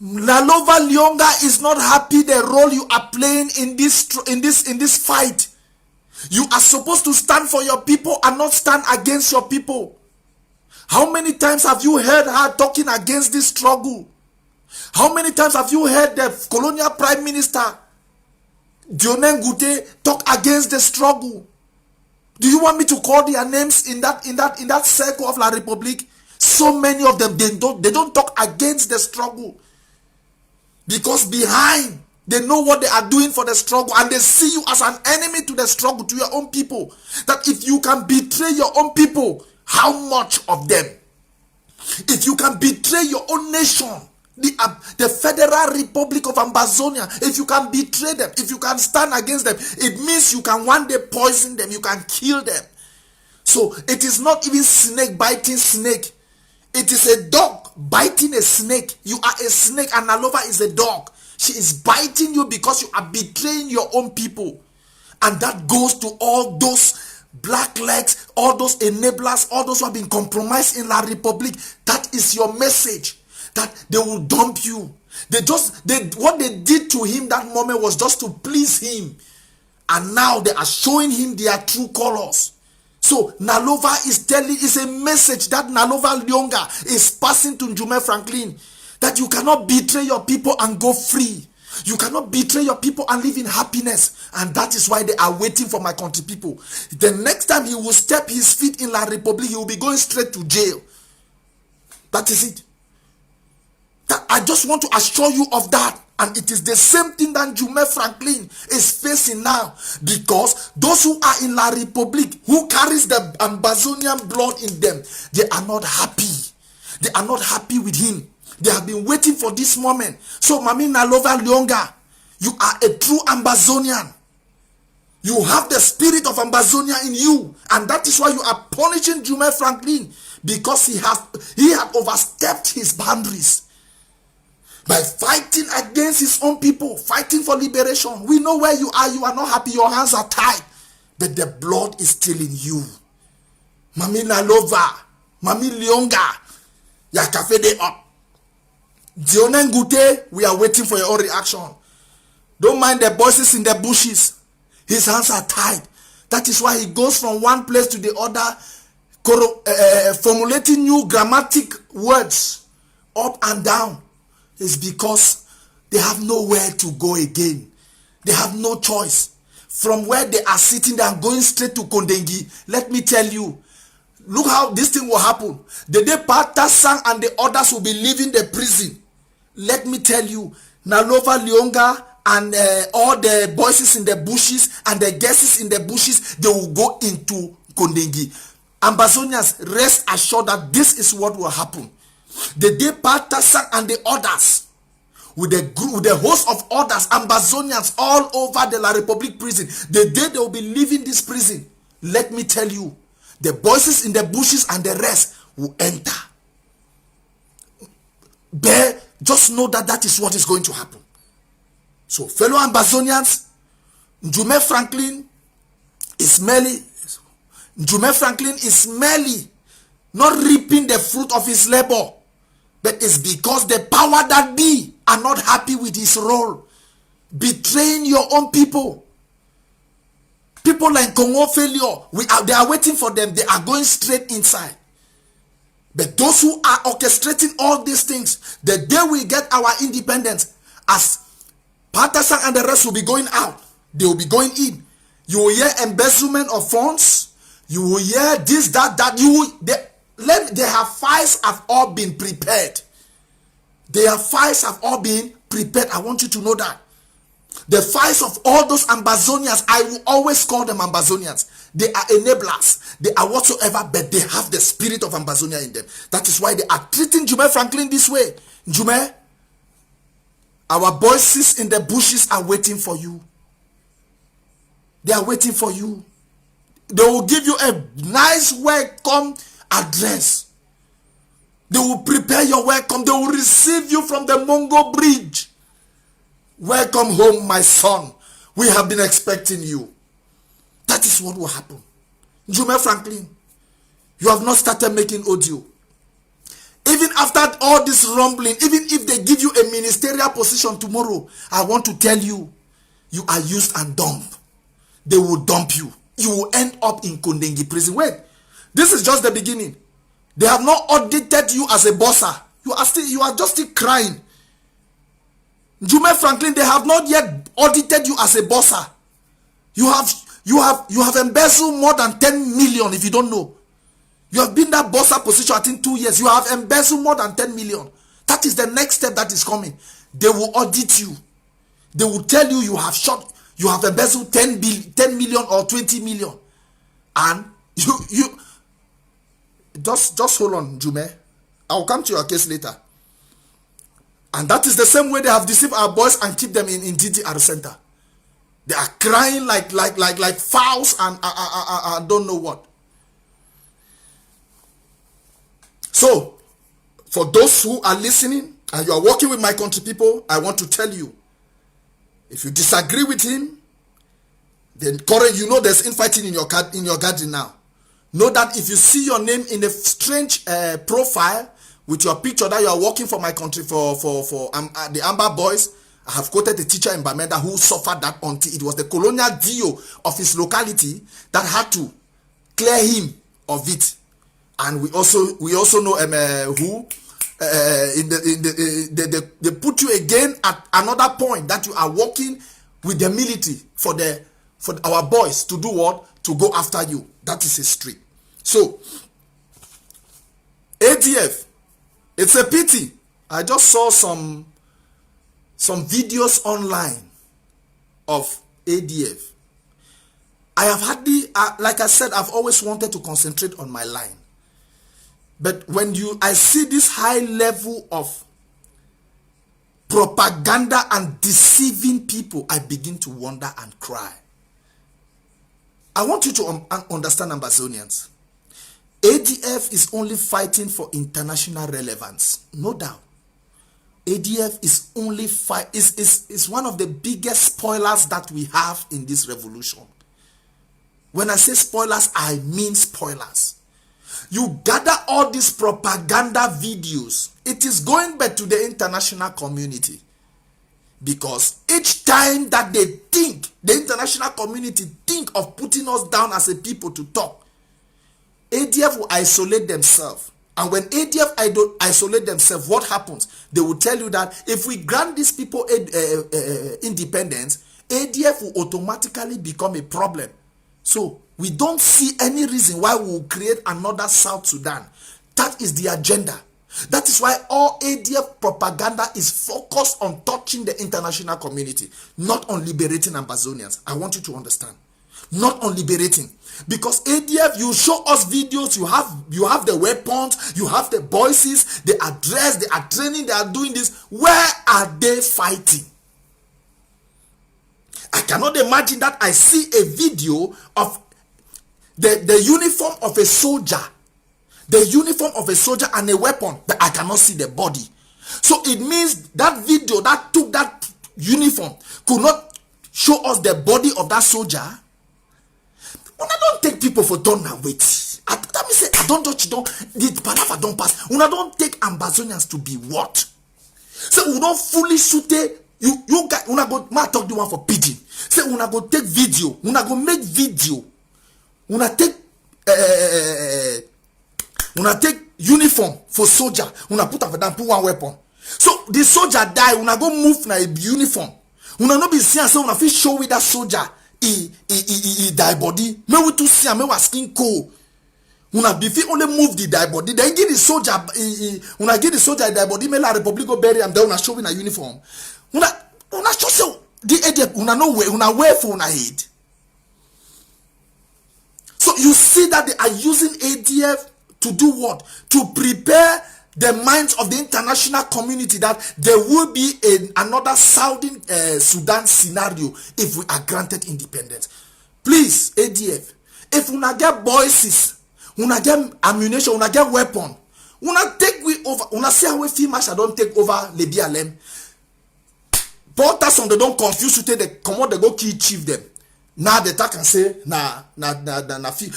Nalova Lyonga is not happy the role you are playing in this fight. You are supposed to stand for your people and not stand against your people. How many times have you heard her talking against this struggle? How many times have you heard the colonial prime minister Dionen Gute talk against the struggle? Do you want me to call their names in that circle of La République? So many of them, they don't talk against the struggle. Because behind They know what they are doing for the struggle, and they see you as an enemy to the struggle, to your own people. That if you can betray your own people, how much of them? If you can betray your own nation, the Federal Republic of Ambazonia, if you can betray them, if you can stand against them, it means you can one day poison them, you can kill them. So it is not even snake biting snake. It is a dog biting a snake. You are a snake and Nalova is a dog. She is biting you because you are betraying your own people. And that goes to all those black legs, all those enablers, all those who have been compromised in La Republic. That is your message. That they will dump you. What they did to him that moment was just to please him. And now they are showing him their true colors. So Nalova is a message that Nalova Lyonga is passing to Njume Franklin, that you cannot betray your people and go free. You cannot betray your people and live in happiness. And that is why they are waiting for my country people. The next time he will step his feet in La Republic, he will be going straight to jail. That is it. I just want to assure you of that. And it is the same thing that Njume Franklin is facing now. Because those who are in La Republic, who carries the Ambazonian blood in them, they are not happy. They are not happy with him. They have been waiting for this moment. So Mami Nalova Lyonga, you are a true Ambazonian. You have the spirit of Ambazonia in you. And that is why you are punishing Njume Franklin. Because he had overstepped his boundaries. By fighting against his own people, fighting for liberation. We know where you are not happy, your hands are tied. But the blood is still in you. Mami Nalova, Mami Lyonga, Yakafede up. Dionen Gute, we are waiting for your own reaction. Don't mind the voices in the bushes. His hands are tied. That is why he goes from one place to the other, formulating new grammatic words up and down. It's because they have nowhere to go again. They have no choice. From where they are sitting, they are going straight to Kondengi. Let me tell you, look how this thing will happen. The day Pata Sang and the others will be leaving the prison. Let me tell you, Nalova Lyonga and all the voices in the bushes and the guesses in the bushes, they will go into Kondengi. Ambazonians, rest assured that this is what will happen. The day Pata Sang and the others, with the host of others, Ambazonians all over the La Republic prison, the day they will be leaving this prison, let me tell you, the voices in the bushes and the rest will enter. There, just know that that is what is going to happen. So, fellow Ambazonians, Njume Franklin is merely not reaping the fruit of his labor, but it's because the power that be are not happy with his role, betraying your own people. People like Congo failure, they are waiting for them. They are going straight inside. But those who are orchestrating all these things, the day we get our independence, as Patterson and the rest will be going out, they will be going in. You will hear embezzlement of funds. You will hear this, that. Their files have all been prepared. Their files have all been prepared. I want you to know that. The files of all those Ambazonians, I will always call them Ambazonians. They are enablers. They are whatsoever, but they have the spirit of Ambazonia in them. That is why they are treating Njume Franklin this way. Njume, our voices in the bushes are waiting for you. They are waiting for you. They will give you a nice welcome address. They will prepare your welcome. They will receive you from the Mongo Bridge. Welcome home, my son. We have been expecting you. That is what will happen. Njume Franklin, you have not started making audio. Even after all this rumbling, even if they give you a ministerial position tomorrow, I want to tell you, you are used and dumped. They will dump you. You will end up in Kondengi prison. Wait, this is just the beginning. They have not audited you as a bosser. You are just still crying. Njume Franklin, they have not yet audited you as a bosser. You have embezzled more than 10 million if you don't know. You have been that bosser position I think 2 years. You have embezzled more than 10 million. That is the next step that is coming. They will audit you. They will tell you you have shot, you have embezzled 10 million or 20 million. And you just hold on, Jume. I'll come to your case later. And that is the same way they have deceived our boys and keep them in DDR center. They are crying like fowls and I don't know what. So, for those who are listening and you are working with my country people, I want to tell you, if you disagree with him, then you know there's infighting in your garden now. Know that if you see your name in a strange profile with your picture that you are working for my country for the Amber Boys, I have quoted a teacher in Bamenda who suffered that until it was the colonial DO of his locality that had to clear him of it. And we also know who they put you again at another point that you are working with the military for our boys to do what? To go after you. That is history. So ADF, it's a pity. I just saw some videos online of ADF. I have hardly, like I said, I've always wanted to concentrate on my line. But when I see this high level of propaganda and deceiving people, I begin to wonder and cry. I want you to understand, Ambazonians. ADF is only fighting for international relevance, no doubt. ADF is only is one of the biggest spoilers that we have in this revolution. When I say spoilers, I mean spoilers. You gather all these propaganda videos, it is going back to the international community. Because each time that they think, the international community think of putting us down as a people to talk, ADF will isolate themselves. And when ADF isolate themselves, what happens? They will tell you that if we grant these people independence, ADF will automatically become a problem. So we don't see any reason why we will create another South Sudan. That is the agenda. That is why all ADF propaganda is focused on touching the international community, not on liberating Ambazonians. I want you to understand. Not on liberating. Because ADF, you show us videos, you have the weapons, you have the voices, they are dressed, they are training, they are doing this. Where are they fighting? I cannot imagine that I see a video of the uniform of a soldier. The uniform of a soldier and a weapon, but I cannot see the body. So it means that video that took that uniform could not show us the body of that soldier. When I don't take people for done and wait. That means I don't touch, the palaver don't pass. When I don't take Ambazonians to be what? So we don't fully shoot it. You guys, when I go, ma talk the one for pigeon. Say when I go take video, when I go make video, when I take uniform for soldier, when I put one weapon. So the soldier die, when I go move na a uniform. When I no be see and say when I feel show with that soldier, he die body. Me we to see me was skin cold. When I be only move the die body, then give the soldier. When I give the soldier die body, me la Republic go bury him. Then when I show in a uniform. When I show so the ADF, when I know where, when I wear for when I head. So you see that they are using ADF to do what? To prepare the minds of the international community that there will be another Southern Sudan scenario if we are granted independence. Please, ADF, if we not get voices, we not get ammunition, we not get weapon, we not take we over, we not see how we feel much I don't take over the BLM. But that's on they don't confuse you, they come out, they go kill chief them. Now they talk and say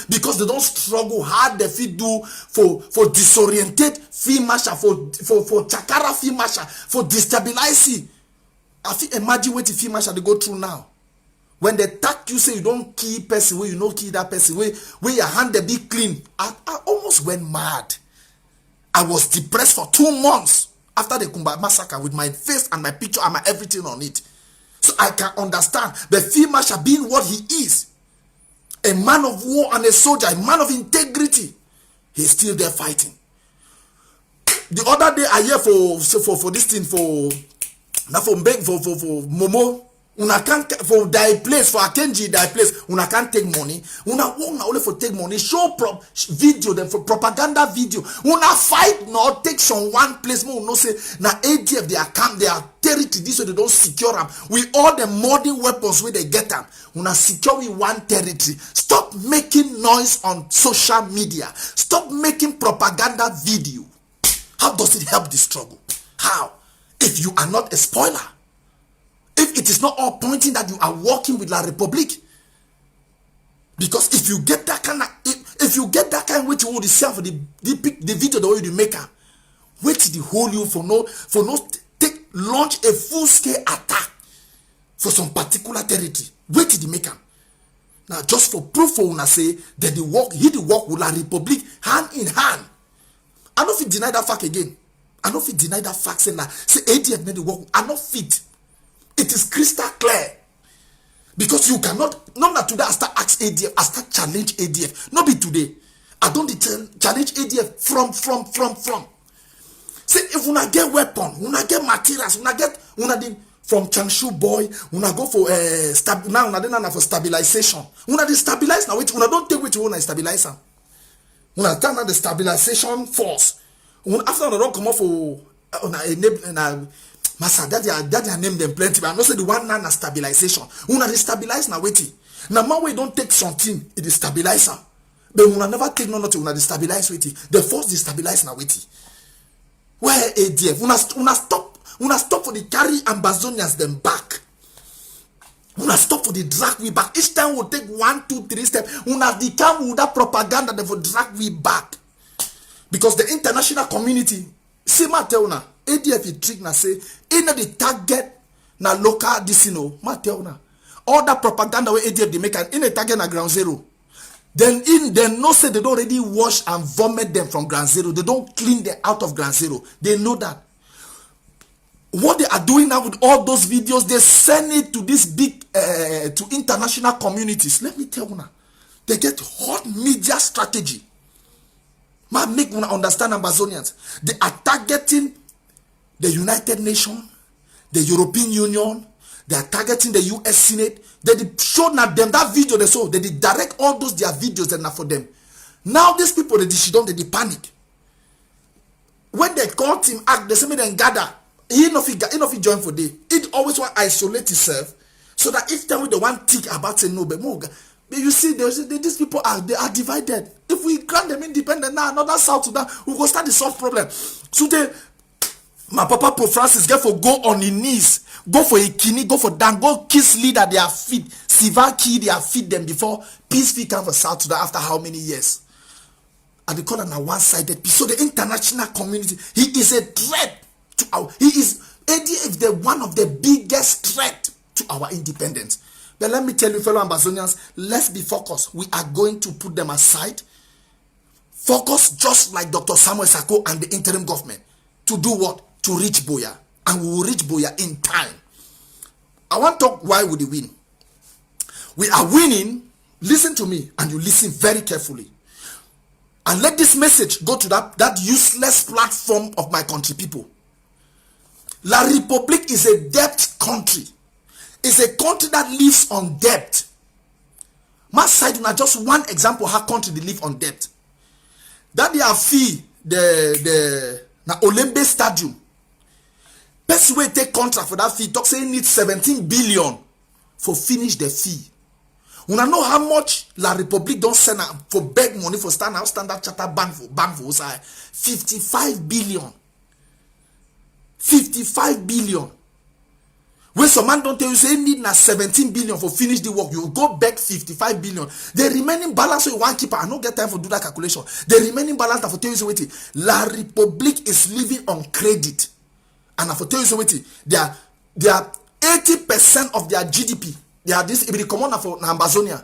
because they don't struggle hard they fit do for disoriented field marshal for chakara field marshal for destabilizing. I feel imagine what the field marshal they go through now. When they attack you say you don't kill person where you no kill that person where your hand they be clean. I almost went mad. I was depressed for 2 months after the Kumba massacre with my face and my picture and my everything on it. So I can understand the field marshal being what he is. A man of war and a soldier, a man of integrity. He's still there fighting. The other day I hear for this thing Now for Momo, una can't for die place for Akenji die place. Una can't take money. Una only for take money. Show video them for propaganda video. Una fight no take some one place. More no say na ADF they are camp they are territory. This way they don't secure them. We all the modern weapons where they get them. Una secure we one territory. Stop making noise on social media. Stop making propaganda video. How does it help the struggle? How? If you are not a spoiler. If it is not all pointing that you are working with La Republic, because if you get that kind of if you get that kind of way to hold yourself for the video the way you make her, wait till the hold you for no take launch a full scale attack for some particular territory. Wait till the make her. Now just for proof for una say that the work with La Republic hand in hand. I don't fit deny that fact again. I don't fit deny that fact saying that say ADF made the work. I don't fit. It is crystal clear. Because you cannot, not that today I start ask ADF, I start challenge ADF. Not be today. I don't challenge ADF from. Say if una get weapon, una get materials, una get from Changshu boy, una go for now una for stabilization. Una dey stabilize now. Wait, una don't take what you want to stabilize am. Una turn on the stabilization force. After una don't come off for Massa, that name them plenty, but I know say the one na stabilization. Una dey stabilize na waiting. Now man we don't take something, it is stabilizer. But una never take nothing, una dey stabilize waiting. The force dey stabilize na waiting. Where ADF? Una stop for the carry Ambazonians them back. Una stop for the drag we back. Each time we'll take 1, 2, 3 steps. Una the come with that propaganda that will drag we back. Because the international community, see Mateuna, ADF trick na say, in the target na local disino, Mateuna. All that propaganda where ADF they make in a target na ground zero. Then no say they don't already wash and vomit them from ground zero. They don't clean them out of ground zero. They know that. What they are doing now with all those videos, they send it to this big to international communities. Let me tell you now, they get hot media strategy. Man, make una understand Ambazonians. They are targeting the United Nations, the European Union. They are targeting the US Senate. They show them that video they saw. They direct all those their videos and for them. Now these people they panic. When they call Team Act, they say me then gather. He no fit join for day. It always want isolate itself so that if time we the one think about say no, but you see, these people are divided. If we grant them independent now, another South Sudan, we go start the solve problem. So my Papa Pope Francis get for go on his knees, go for a kidney, go for Dan, go kiss leader their feet, Siva key their feet them before peace fit come for South Sudan after how many years? And they call it a one-sided peace. So the international community, he is a threat to our, he is ADF, the one of the biggest threat to our independence. But let me tell you, fellow Ambazonians, let's be focused. We are going to put them aside. Focus just like Dr. Samuel Sako and the interim government. To do what? To reach Boya. And we will reach Boya in time. I want to talk why would we win. We are winning. Listen to me and you listen very carefully. And let this message go to that useless platform of my country people. La République is a debt country. It's a country that lives on debt. My side now just one example how country they live on debt. That they have fee the Olembe Stadium. Best way take contract for that fee. Talk say need 17 billion for finish the fee. We know how much La République don't send for beg money for Standard Chartered Bank for 55 billion. 55 billion. When some man don't tell you say need na 17 billion for finish the work, you go back 55 billion. The remaining balance you want keep. I don't get time for do that calculation. The remaining balance that for tell you say wait, La République is living on credit, and I for tell you say wait, they are 80% of their GDP. They are this. If they come on for Ambazonia,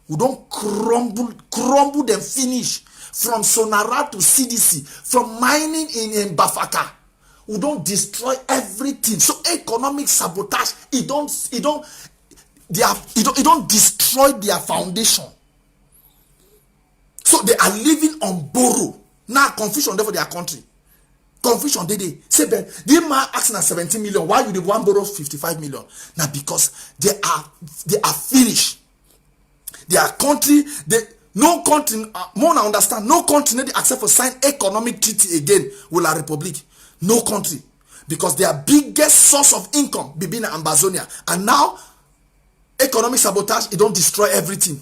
we don't crumble them finish from Sonara to CDC, from mining in Bafaka. We don't destroy everything. So economic sabotage, it don't destroy their foundation. So they are living on borrow. Now confusion there for their country. Confusion they say, but the man asking at 17 million. Why you the one borrow 55 million? Now because they are finished. Their country, no country, more I understand, no country need accept for sign economic treaty again with a republic. No country. Because their biggest source of income be being Ambazonia. And now, economic sabotage, it don't destroy everything.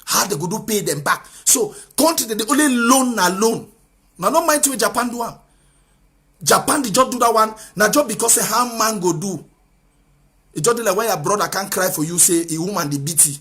How they go do pay them back? So, country that they only loan alone. Now, no mind to Japan do one. Japan did just do that one. Now, just because a how man go do. It just like when your brother can't cry for you, say a woman they beat you.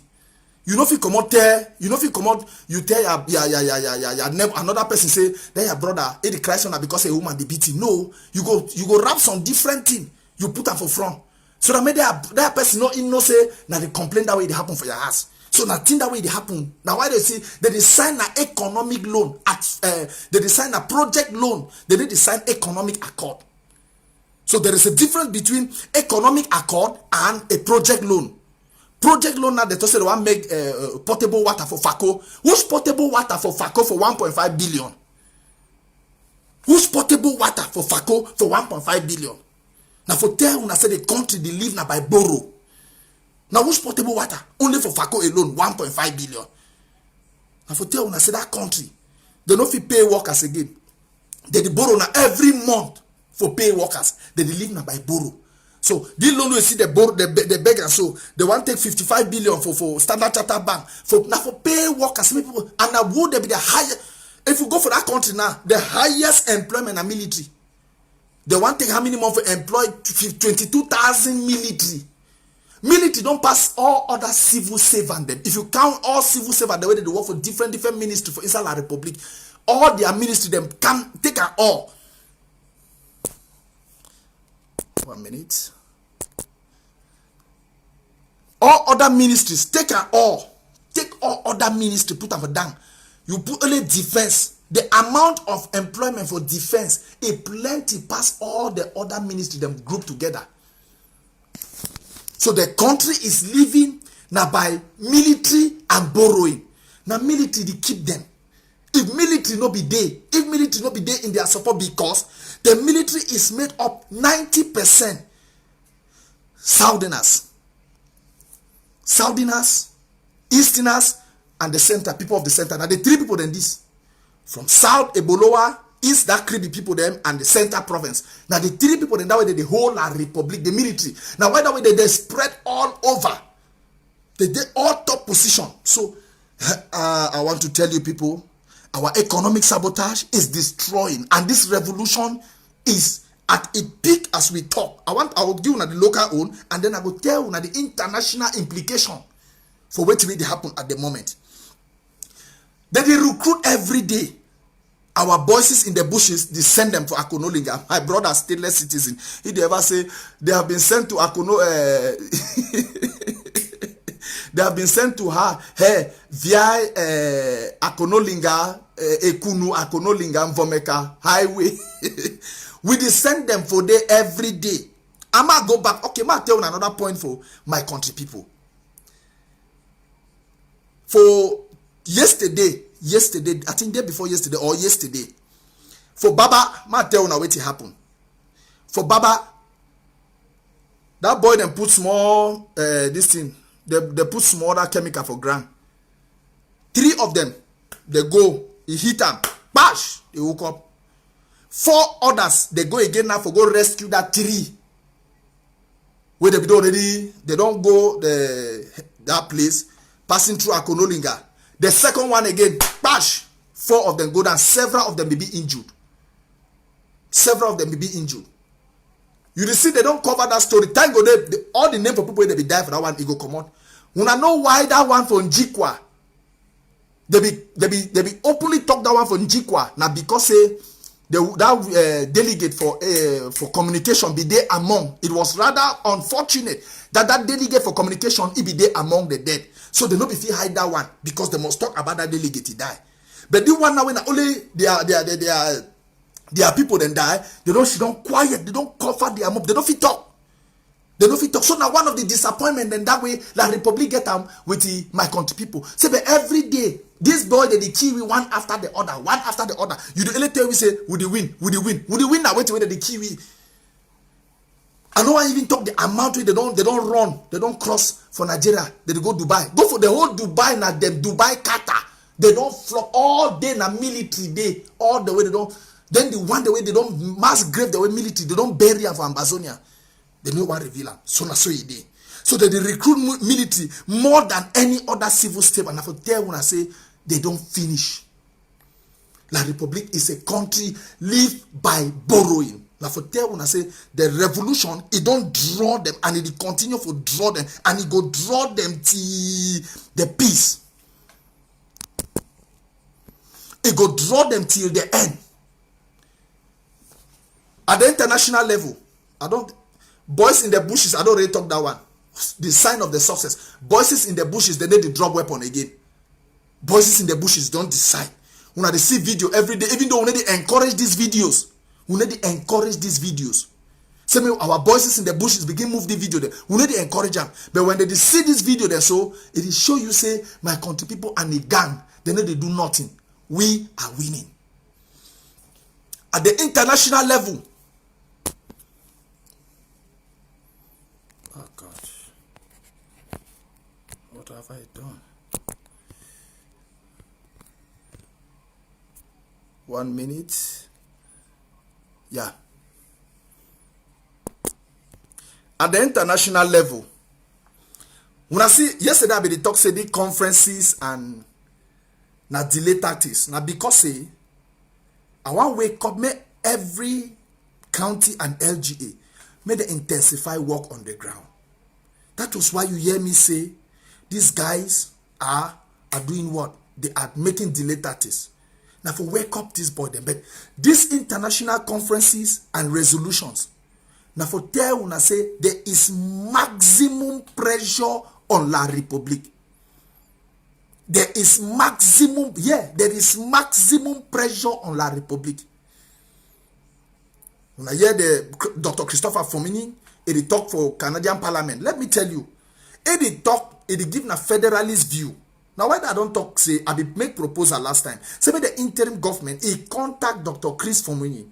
You know if you come out there, you know if you come out, you tell another person say, then your brother, the cry son because a woman they beat you. No, you go wrap some different thing. You put them for front. So that made that person no say now they complain that way they happen for your house. So now thing that way they happen. Now why they say they design an economic loan they design a project loan, they design economic accord. So there is a difference between economic accord and a project loan. Project loan now they say they want make portable water for FACO. Who's portable water for FACO for 1.5 billion? Who's portable water for FACO for 1.5 billion? Now for tell when I say the country they live now by borrow. Now who's portable water? Only for FACO alone, 1.5 billion. Now for tell when I say that country, they don't fit pay workers again. They borrow now every month for pay workers. They live now by borrow. So this loan we see the beggar, so they want to take 55 billion for Standard Chartered Bank for pay workers. People, and now would they be the highest? If you go for that country now, the highest employment in military. They want to take how many months for employ 22,000 military. Military don't pass all other civil servants. Them. If you count all civil servants the way they work for different ministries for inside the Republic, all their ministry them can take an all. 1 minute. All other ministries take an all. Take all other ministry, put them for down. You put only defense. The amount of employment for defense is plenty past all the other ministry them group together. So the country is living now by military and borrowing. Now military they keep them. If military no be there in their support because the military is made up 90% Southerners, Easterners, and the center, people of the center. Now the three people then this. From South, Eboloa, East, that Kribi people them, and the center province. Now the three people then that way they hold our republic, the military. Now why that way they spread all over. They all top position. So I want to tell you people, our economic sabotage is destroying, and this revolution is at its peak as we talk. I will give you the local own, and then I will tell you the international implication for what really happen at the moment. Then they recruit every day. Our boys in the bushes, they send them for Akonolinga. My brother, stateless citizen. If they ever say they have been sent to Akono, they have been sent to her via Akonolinga, Ekunu, Akonolinga, Mvomeka highway. We send them for there every day. I might go back. Okay, I might tell you another point for my country people. For yesterday, I think day before yesterday or yesterday, for Baba, I might tell you what happened. For Baba, that boy then put small this thing. They put small other chemical for ground. 3 of them, they go, he hit them, bash, they woke up. 4 others, they go again now for go rescue that 3. Where they don't go that place, passing through Akonolinga. The second one again, bash, 4 of them go down, several of them may be injured. You see, they don't cover that story. Thank God, all the name for people they be die for that one, it go come out. When I know why that one for Njikwa, they be openly talk that one for Njikwa. Now because that delegate for communication be there among. It was rather unfortunate that delegate for communication he be there among the dead. So they don't be feel hide that one because they must talk about that delegate he die. But the one now when only their people then die, they don't quiet, they don't cover their mouth, they don't fit talk. They don't fit talk. So now one of the disappointment, then that way La Republic get them with my country people. Say, but every day, this boy they kiwi one after the other, one after the other. You do tell we say, would you win? Would you win? Would you win now? Wait the kiwi. I don't want even talk the amount where they don't run, they don't cross for Nigeria. They go Dubai. Go for the whole Dubai now, them Dubai Qatar. They don't flock all day na military day. All the way they don't. Then the one the way they don't mass grave the way military, they don't bury them for Ambazonia. They know what reveal them. So na so it dey. So that they recruit military more than any other civil state. And I for tell when I say they don't finish. La Republic is a country live by borrowing. Now for tell when I say the revolution, it don't draw them and it continue to draw them and it go draw them till the peace. It go draw them till the end. At the international level, boys in the bushes, I don't really talk that one. The sign of the success. Boys in the bushes, they need to drop weapon again. Boys in the bushes don't decide. When they see video every day, even though we need to encourage these videos. We need to encourage these videos. Say our boys in the bushes begin move the video there. We need to encourage them. But when they see this video there, so it will show you say, my country people and the gang, they need to do nothing. We are winning. At the international level. Oh God. What have I done? 1 minute. Yeah. At the international level, when I see yesterday I be the talk say the conferences and na delay tactics. Now because say I want wake up make every county and LGA may they intensify work on the ground. That was why you hear me say these guys are doing what? They are making delay tactics. Now for wake up this boy them. But these international conferences and resolutions. Now for tell when I say there is maximum pressure on La Republic. There is maximum pressure on La Republic. When I hear the Dr. Christopher Fomini, he talk for Canadian Parliament. Let me tell you, he give a federalist view. Now why I don't talk, say, I be make proposal last time. Say the interim government, he contact Dr. Chris Fomini.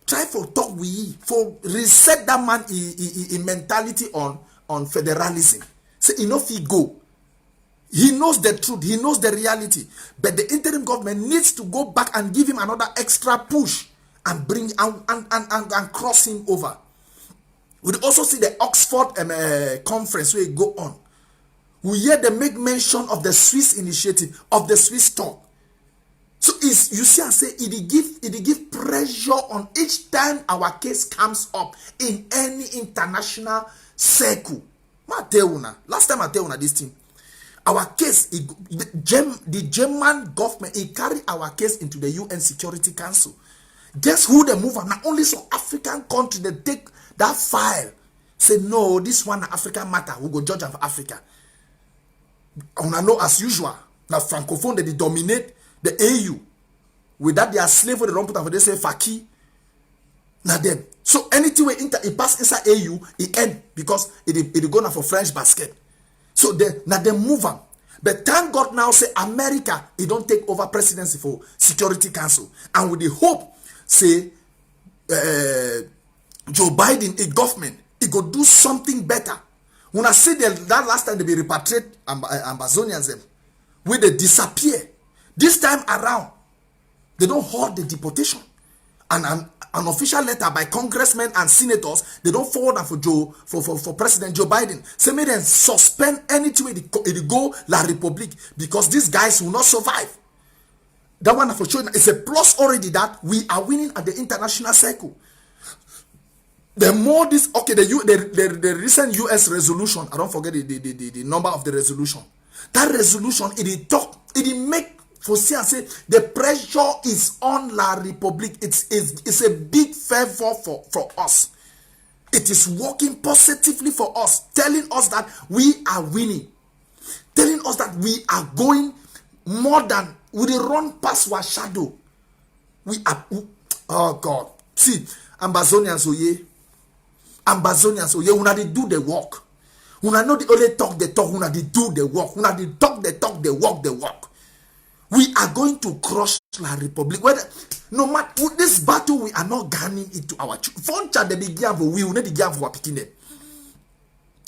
Try for talk with for reset that man mentality on federalism. Say enough he go. He knows the truth. He knows the reality. But the interim government needs to go back and give him another extra push and bring and cross him over. We also see the Oxford conference where it go on. We hear them make mention of the Swiss initiative, of the Swiss talk. So you see, I say it give pressure on each time our case comes up in any international circle. Last time I tell you this thing. Our case, the German government, it carried our case into the UN Security Council. Guess who they move on? Not only some African country, they take that file. Say, no, this one African matter. We go judge of Africa. And I know as usual, now Francophone, they dominate the AU. With that, they are slavery, they don't put on, they say, Faki. Now them. So anything it pass inside AU, it end because it go now for French basket. So now they move on. But thank God now say America, it don't take over presidency for Security Council. And with the hope, say Joe Biden, a government, it go do something better. When I say that last time they be repatriate Ambazonians, when they disappear, this time around, they don't hold the deportation. And an official letter by congressmen and senators, they don't forward them for President Joe Biden. Say may they suspend anything it go La Republique because these guys will not survive. That one for sure is a plus already that we are winning at the international circle. The more this the recent US resolution, I don't forget the number of the resolution. That resolution it make for see and say the pressure is on La Republique. It's a big favor for us. It is working positively for us, telling us that we are winning, telling us that we are going more than we run past our shadow. We are, oh God. See, Ambazonians, Ambazonians, so yeah, una they do the work. Una not the only talk the talk, una they do the work. Una they talk the talk, they walk the walk. We are going to crush La Republic. Whether no matter this battle, we are not gaining it to our children. Foncha the begin for we will not begin for picking them.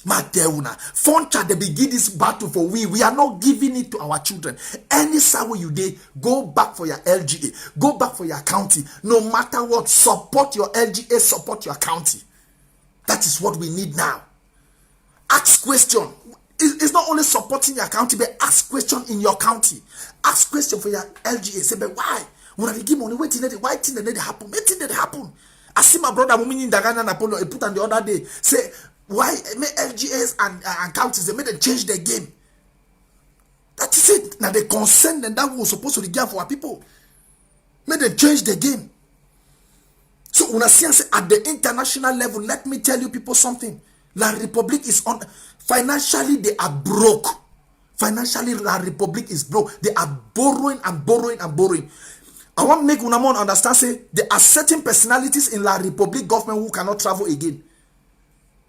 Mateuna. Foncha the begin this battle for we are not giving it to our children. Any sour you did, go back for your LGA, go back for your county. No matter what, support your LGA, support your county. That is what we need now. Ask question. It's not only supporting your county, but ask question in your county. Ask question for your LGA. Say, but why? When I give money, why thing that happen? What thing that happen? I see my brother Mumini in Dagana Napolo. He put on the other day. Say, why LGAs and counties, they made them change their game. That is it. Now they consent and that was supposed to be given for our people. Made them change the game. So when I see at the international level, let me tell you people something. La Republic is on financially, they are broke. Financially, La Republic is broke. They are borrowing and borrowing and borrowing. I want to make Unamon understand, say, there are certain personalities in La Republic government who cannot travel again.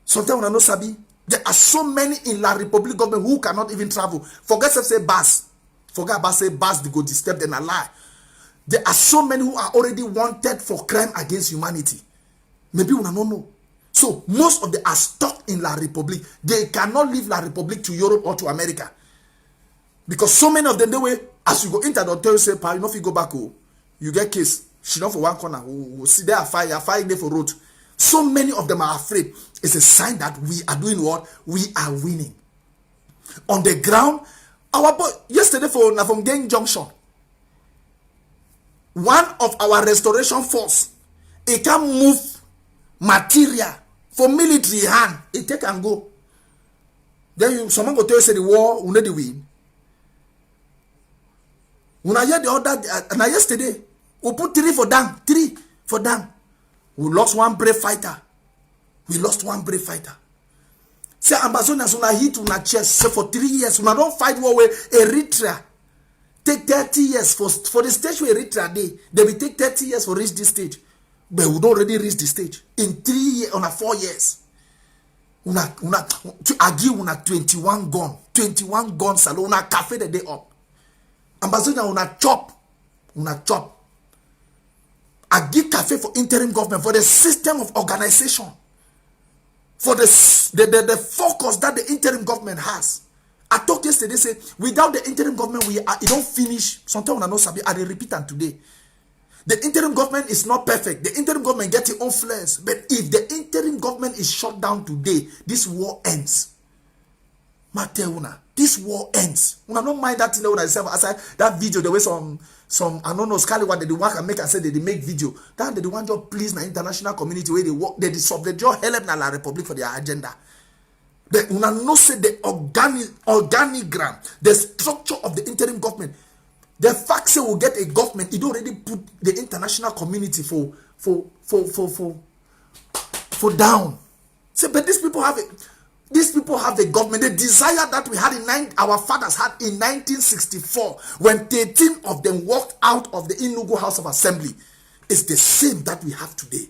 Sometimes when I know Sabi, there are so many in La Republic government who cannot even travel. Forget to say Bas. Forget about say Bas, they go disturb them and lie. There are so many who are already wanted for crime against humanity. Maybe we don't know. So most of them are stuck in La Republic. They cannot leave La Republic to Europe or to America. Because so many of them, the way, as you go into the hotel, you say, pa, you know if you go back, oh, you get case. She not for one corner. We'll see there fire there for road. So many of them are afraid. It's a sign that we are doing what? We are winning. On the ground, our boy, yesterday from Gang Junction, one of our restoration force, it can move material for military hand. It take and go. Then someone go tell you say the war, we need the win. When I hear the other, and yesterday, we put 3 for them. We lost one brave fighter. Say Ambazonia, so hit on a chest. Say for 3 years, when I don't fight war with Eritrea, take 30 years for the stage where Eritrea they will take 30 years for reach this stage. But we don't already reach the stage. In 3 years, on a 4 years. To argue on a 21 gun. 21 guns alone. Una cafe the day up. Ambazonia una chop. I give cafe for interim government, for the system of organization, for the focus that the interim government has. I talked yesterday, say without the interim government, it don't finish. Sometimes when I know Sabi, I repeat and today. The interim government is not perfect. The interim government gets its own flaws. But if the interim government is shut down today, this war ends. Mateuna, this war ends. I don't mind that thing that I said aside that video. There was some I don't know Scally they work and make and say they make video. That they want to please the international community where they work. They solve the job help na La Republic for their agenda. But una no say the organigram, the structure of the interim government. The fact say we'll get a government, it already put the international community for down. Say, but these people have a government. The desire that we had our fathers had in 1964, when 13 of them walked out of the Inugu House of Assembly, is the same that we have today.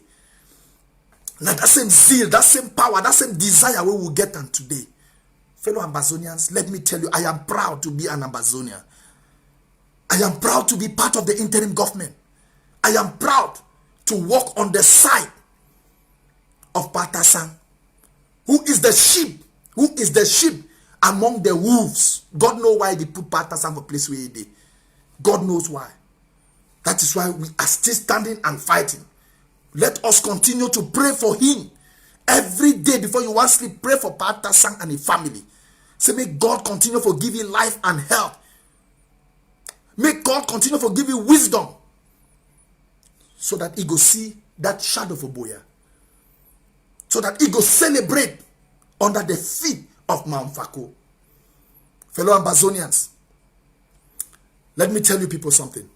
Now that same zeal, that same power, that same desire we will get on today. Fellow Ambazonians, let me tell you, I am proud to be an Ambazonia. I am proud to be part of the interim government. I am proud to walk on the side of Patasan, who is the sheep among the wolves. God knows why they put Patasan for place where he did. God knows why. That is why we are still standing and fighting. Let us continue to pray for him. Every day before you want to sleep, pray for Patasan and his family. Say, may God continue to give you life and health. May God continue to give you wisdom, so that he go see that shadow for Boya. So that he go celebrate under the feet of Mount Fako. Fellow Ambazonians, let me tell you people something.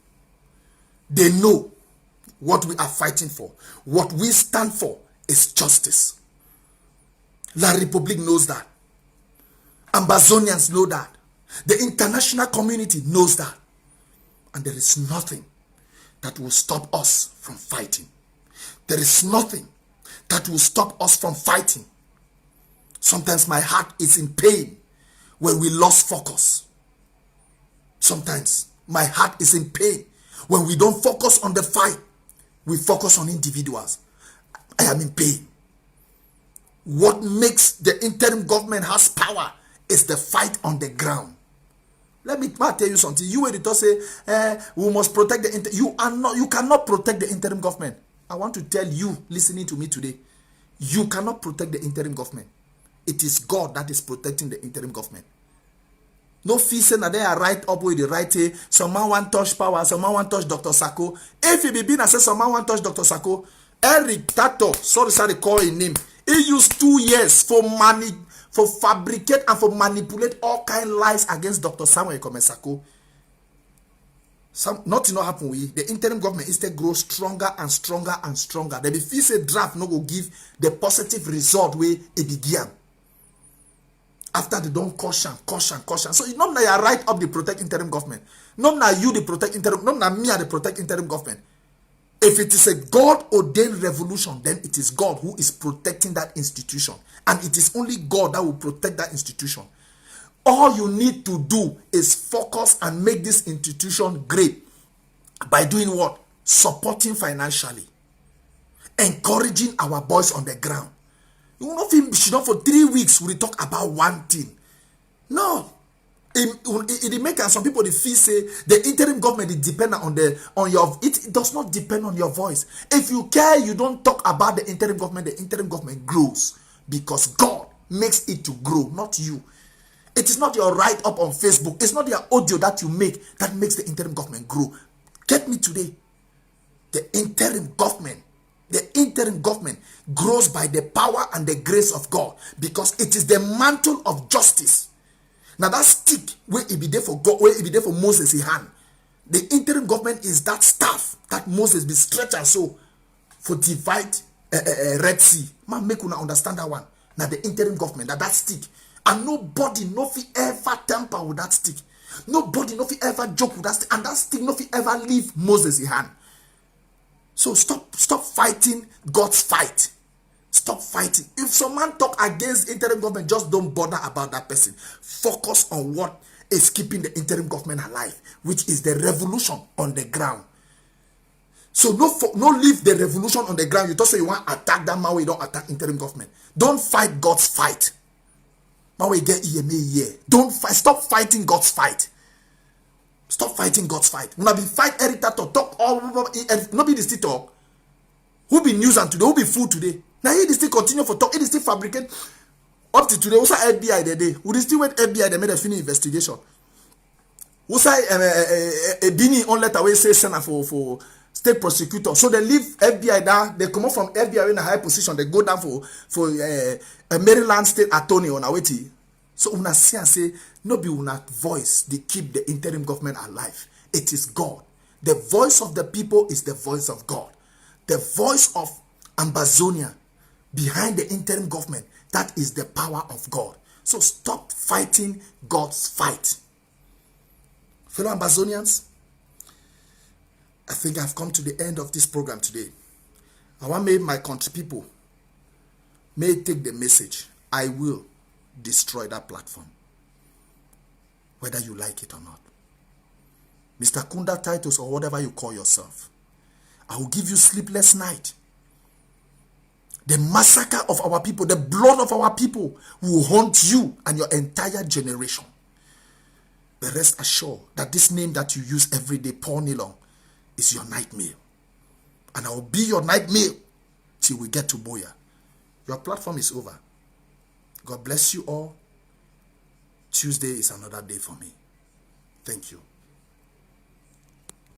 They know what we are fighting for. What we stand for is justice. La Republic knows that. Ambazonians know that. The international community knows that. And there is nothing that will stop us from fighting. There is nothing that will stop us from fighting. Sometimes my heart is in pain when we lost focus. Sometimes my heart is in pain when we don't focus on the fight. We focus on individuals. I am in pain. What makes the interim government has power is the fight on the ground. Let me tell you something. You were to say, we must protect the you cannot protect the interim government. I want to tell you, listening to me today, you cannot protect the interim government. It is God that is protecting the interim government. No fee say that they are right up with the right way. Someone want touch power, someone want touch Dr. Sako. If it be been and say someone want touch Dr. Sako, Eric Tato, sorry call his name. He used 2 years for fabricate and for manipulate all kind of lies against Dr. Samuel Sako. Nothing not happen with the interim government instead grow stronger and stronger and stronger. The fee say draft no go give the positive result where it began. After they don't caution. So it's not that you right up the protect interim government. Not that you the protect interim, not that me are the protect interim government. If it is a God-ordained revolution, then it is God who is protecting that institution. And it is only God that will protect that institution. All you need to do is focus and make this institution great. By doing what? Supporting financially. Encouraging our boys on the ground. You will not feel for 3 weeks we talk about one thing. No. It make some people the feel say the interim government is dependent on your it does not depend on your voice. If you care, you don't talk about the interim government grows because God makes it to grow, not you. It is not your write up on Facebook, it's not your audio that you make that makes the interim government grow. Get me today. The interim government grows by the power and the grace of God because it is the mantle of justice. Now that stick where it be there for God, where it be there for Moses' hand. The interim government is that staff that Moses be stretched and so for divide Red Sea. Man, make una understand that one. Now the interim government, that stick. And nobody no fit ever tamper with that stick. Nobody no fit ever joke with that stick. And that stick no fit ever leave Moses' hand. So stop fighting God's fight. Stop fighting. If someone talk against interim government, just don't bother about that person. Focus on what is keeping the interim government alive, which is the revolution on the ground. So no leave the revolution on the ground. You don't say you want to attack that man, you don't attack interim government. Don't fight God's fight. Man, we get EMA here. Don't fight. Stop fighting God's fight. Stop fighting God's fight. When I be fight Eric to talk all nobody still talk. Who be news and today? Who be food today? Now he still continue for talk. He still fabricate up to today. What's FBI the day? Would still wait FBI? They made a finish investigation. What's a Bini on letter way say send for state prosecutor. So they leave FBI down. They come up from FBI in a high position. They go down for a Maryland state attorney on our way. So una see and say no be una voice. They keep the interim government alive. It is God. The voice of the people is the voice of God. The voice of Ambazonia behind the interim government, that is the power of God. So stop fighting God's fight. Fellow Ambazonians, I think I've come to the end of this program today. I want my country people may take the message. I will destroy that platform, whether you like it or not. Mr. Kunda titles or whatever you call yourself. I will give you sleepless night. The massacre of our people, the blood of our people will haunt you and your entire generation. But rest assured that this name that you use every day, Paul Nilong, is your nightmare. And I will be your nightmare till we get to Boya. Your platform is over. God bless you all. Tuesday is another day for me. Thank you.